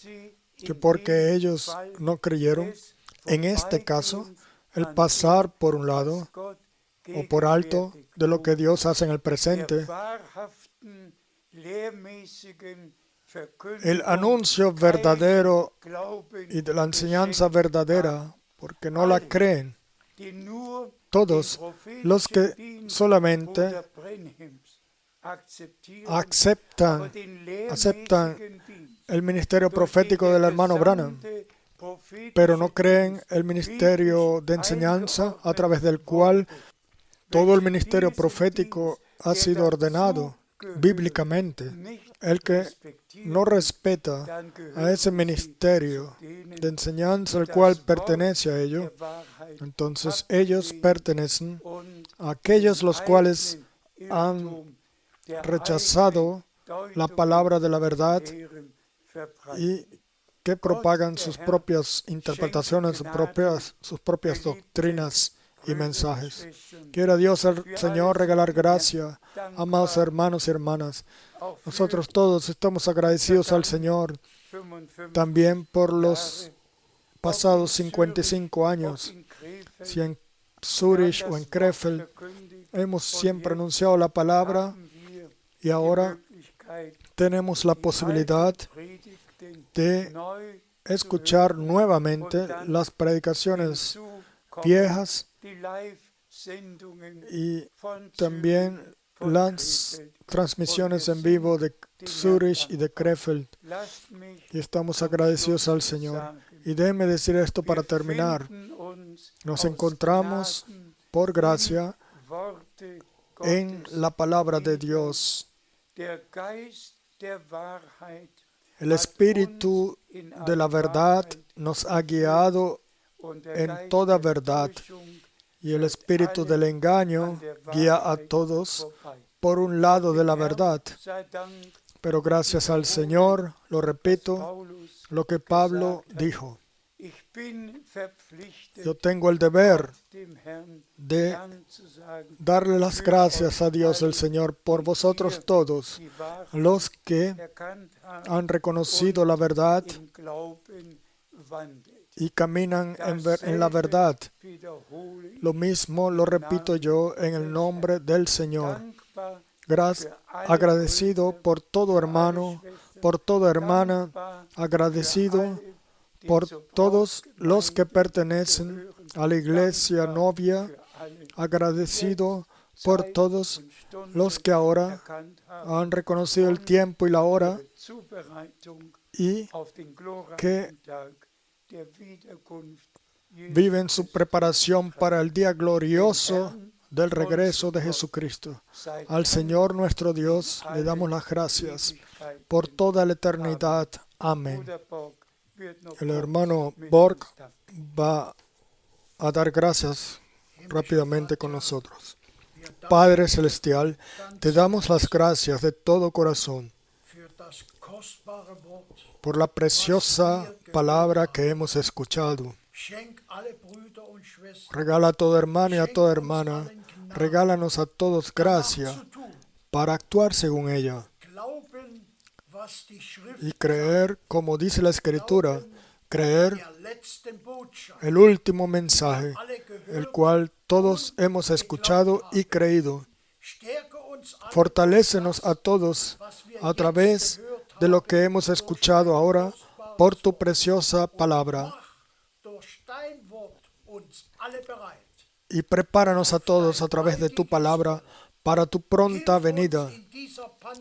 que porque ellos no creyeron, en este caso, el pasar por un lado o por alto de lo que Dios hace en el presente, el anuncio verdadero y de la enseñanza verdadera, porque no la creen. Todos los que solamente aceptan el ministerio profético del hermano Branham, pero no creen el ministerio de enseñanza a través del cual todo el ministerio profético ha sido ordenado bíblicamente. El que no respeta a ese ministerio de enseñanza al cual pertenece a ello, entonces ellos pertenecen a aquellos los cuales han rechazado la palabra de la verdad y que propagan sus propias interpretaciones, sus propias doctrinas y mensajes. Quiera Dios el Señor regalar gracia, amados hermanos y hermanas. Nosotros todos estamos agradecidos al Señor también por los pasados 55 años. Si en Zurich o en Krefeld hemos siempre anunciado la palabra y ahora tenemos la posibilidad de escuchar nuevamente las predicaciones viejas y también las transmisiones en vivo de Zurich y de Krefeld. Y estamos agradecidos al Señor. Y déjenme decir esto para terminar. Nos encontramos, por gracia, en la palabra de Dios. El Espíritu de la verdad nos ha guiado en toda verdad, y el espíritu del engaño guía a todos por un lado de la verdad. Pero gracias al Señor, lo repito, lo que Pablo dijo. Yo tengo el deber de darle las gracias a Dios el Señor por vosotros todos, los que han reconocido la verdad y caminan en la verdad. Lo mismo lo repito yo en el nombre del Señor. Agradecido por todo hermano, por toda hermana, agradecido por todos los que pertenecen a la iglesia novia, agradecido por todos los que ahora han reconocido el tiempo y la hora y que viven su preparación para el día glorioso del regreso de Jesucristo. Al Señor nuestro Dios le damos las gracias por toda la eternidad. Amén. El hermano Borg va a dar gracias rápidamente con nosotros. Padre Celestial, te damos las gracias de todo corazón por la preciosa palabra que hemos escuchado. Regala a todo hermano y a toda hermana, regálanos a todos gracia para actuar según ella y creer, como dice la Escritura, creer el último mensaje, el cual todos hemos escuchado y creído. Fortalécenos a todos a través de lo que hemos escuchado ahora por tu preciosa palabra. Y prepáranos a todos a través de tu palabra para tu pronta venida.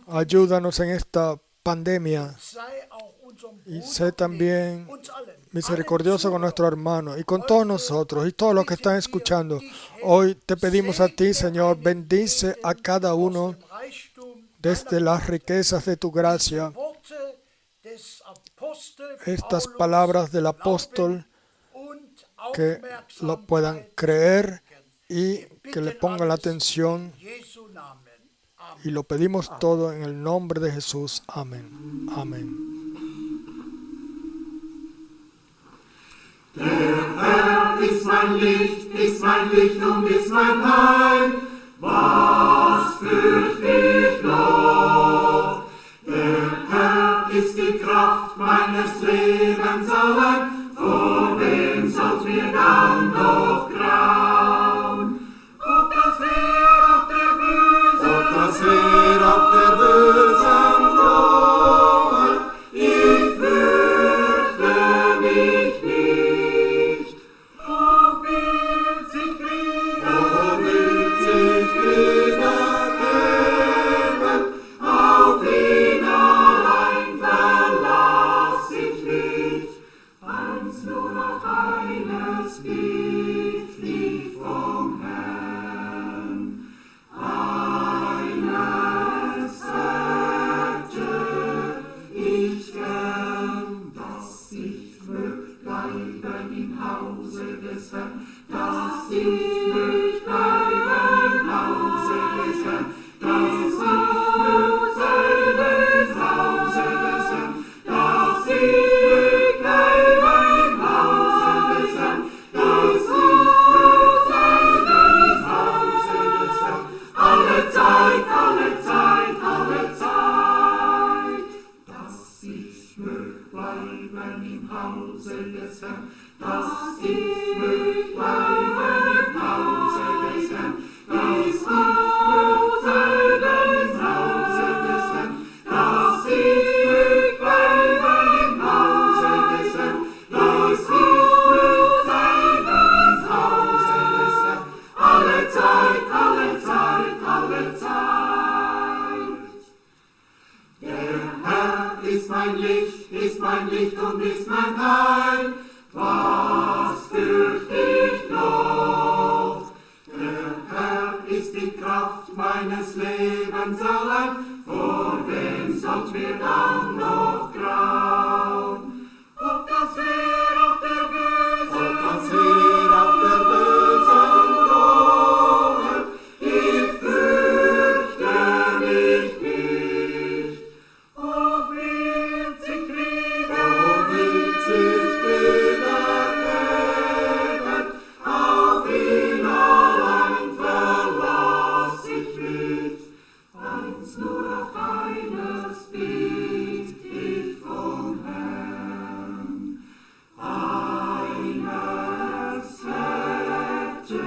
Ayúdanos en esta pandemia y sé también misericordioso con nuestro hermano y con todos nosotros y todos los que están escuchando. Hoy te pedimos a ti, Señor, bendice a cada uno desde las riquezas de tu gracia. Estas palabras del apóstol, que lo puedan creer y que le pongan la atención. Y lo pedimos todo en el nombre de Jesús. Amén. Amén. Der Herr ist mein Licht und ist mein Heil. Was fürchte ich noch? Der Herr ist die Kraft meines Lebens allein. Vor wem sollt mir dann noch grauen? Ob das Heer auf der bösen Drohung, ich fürchte mich nicht. Ob will sich Kriege geben, auf ihn allein verlass ich mich. Hause des Herrn, dass ich mögt bleiben im Hause des Herrn, dass ich mögt bleiben im Hause des Herrn, dass ich mögt bleiben im Hause des Herrn, dass ich mögt bleiben im Hause des Herrn, alle Zeit, alle Zeit, alle Zeit. Der Herr ist mein Licht und ist mein Heil, was fürcht ich noch? Der Herr ist die Kraft meines Lebens allein, vor wem sollt mir dann noch grauen? Ob das Heer auf der Bösen droht, ich fürchte mich nicht. Ob wird sich wiedergeben, auf ihn allein verlass ich mich. Nur auf eines bitt ich vom Herrn. Eines hätte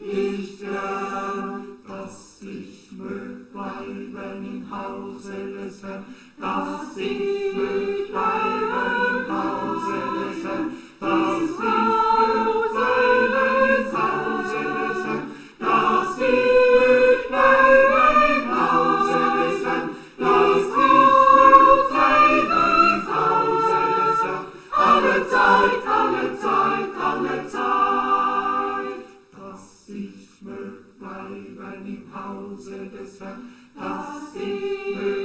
ich gern, dass ich mögt bleiben im Hause des Herrn, dass ich mögt bleiben im Hause des Herrn, dass ich mögt bleiben im Hause des Herrn, dass ich mögt bleiben im Hause des Herrn, dass ich mögt bleiben im Hause des Herrn, alle Zeit, alle Zeit, alle Zeit, dass ich mögt bleiben im Hause des Herrn, dass ich mögt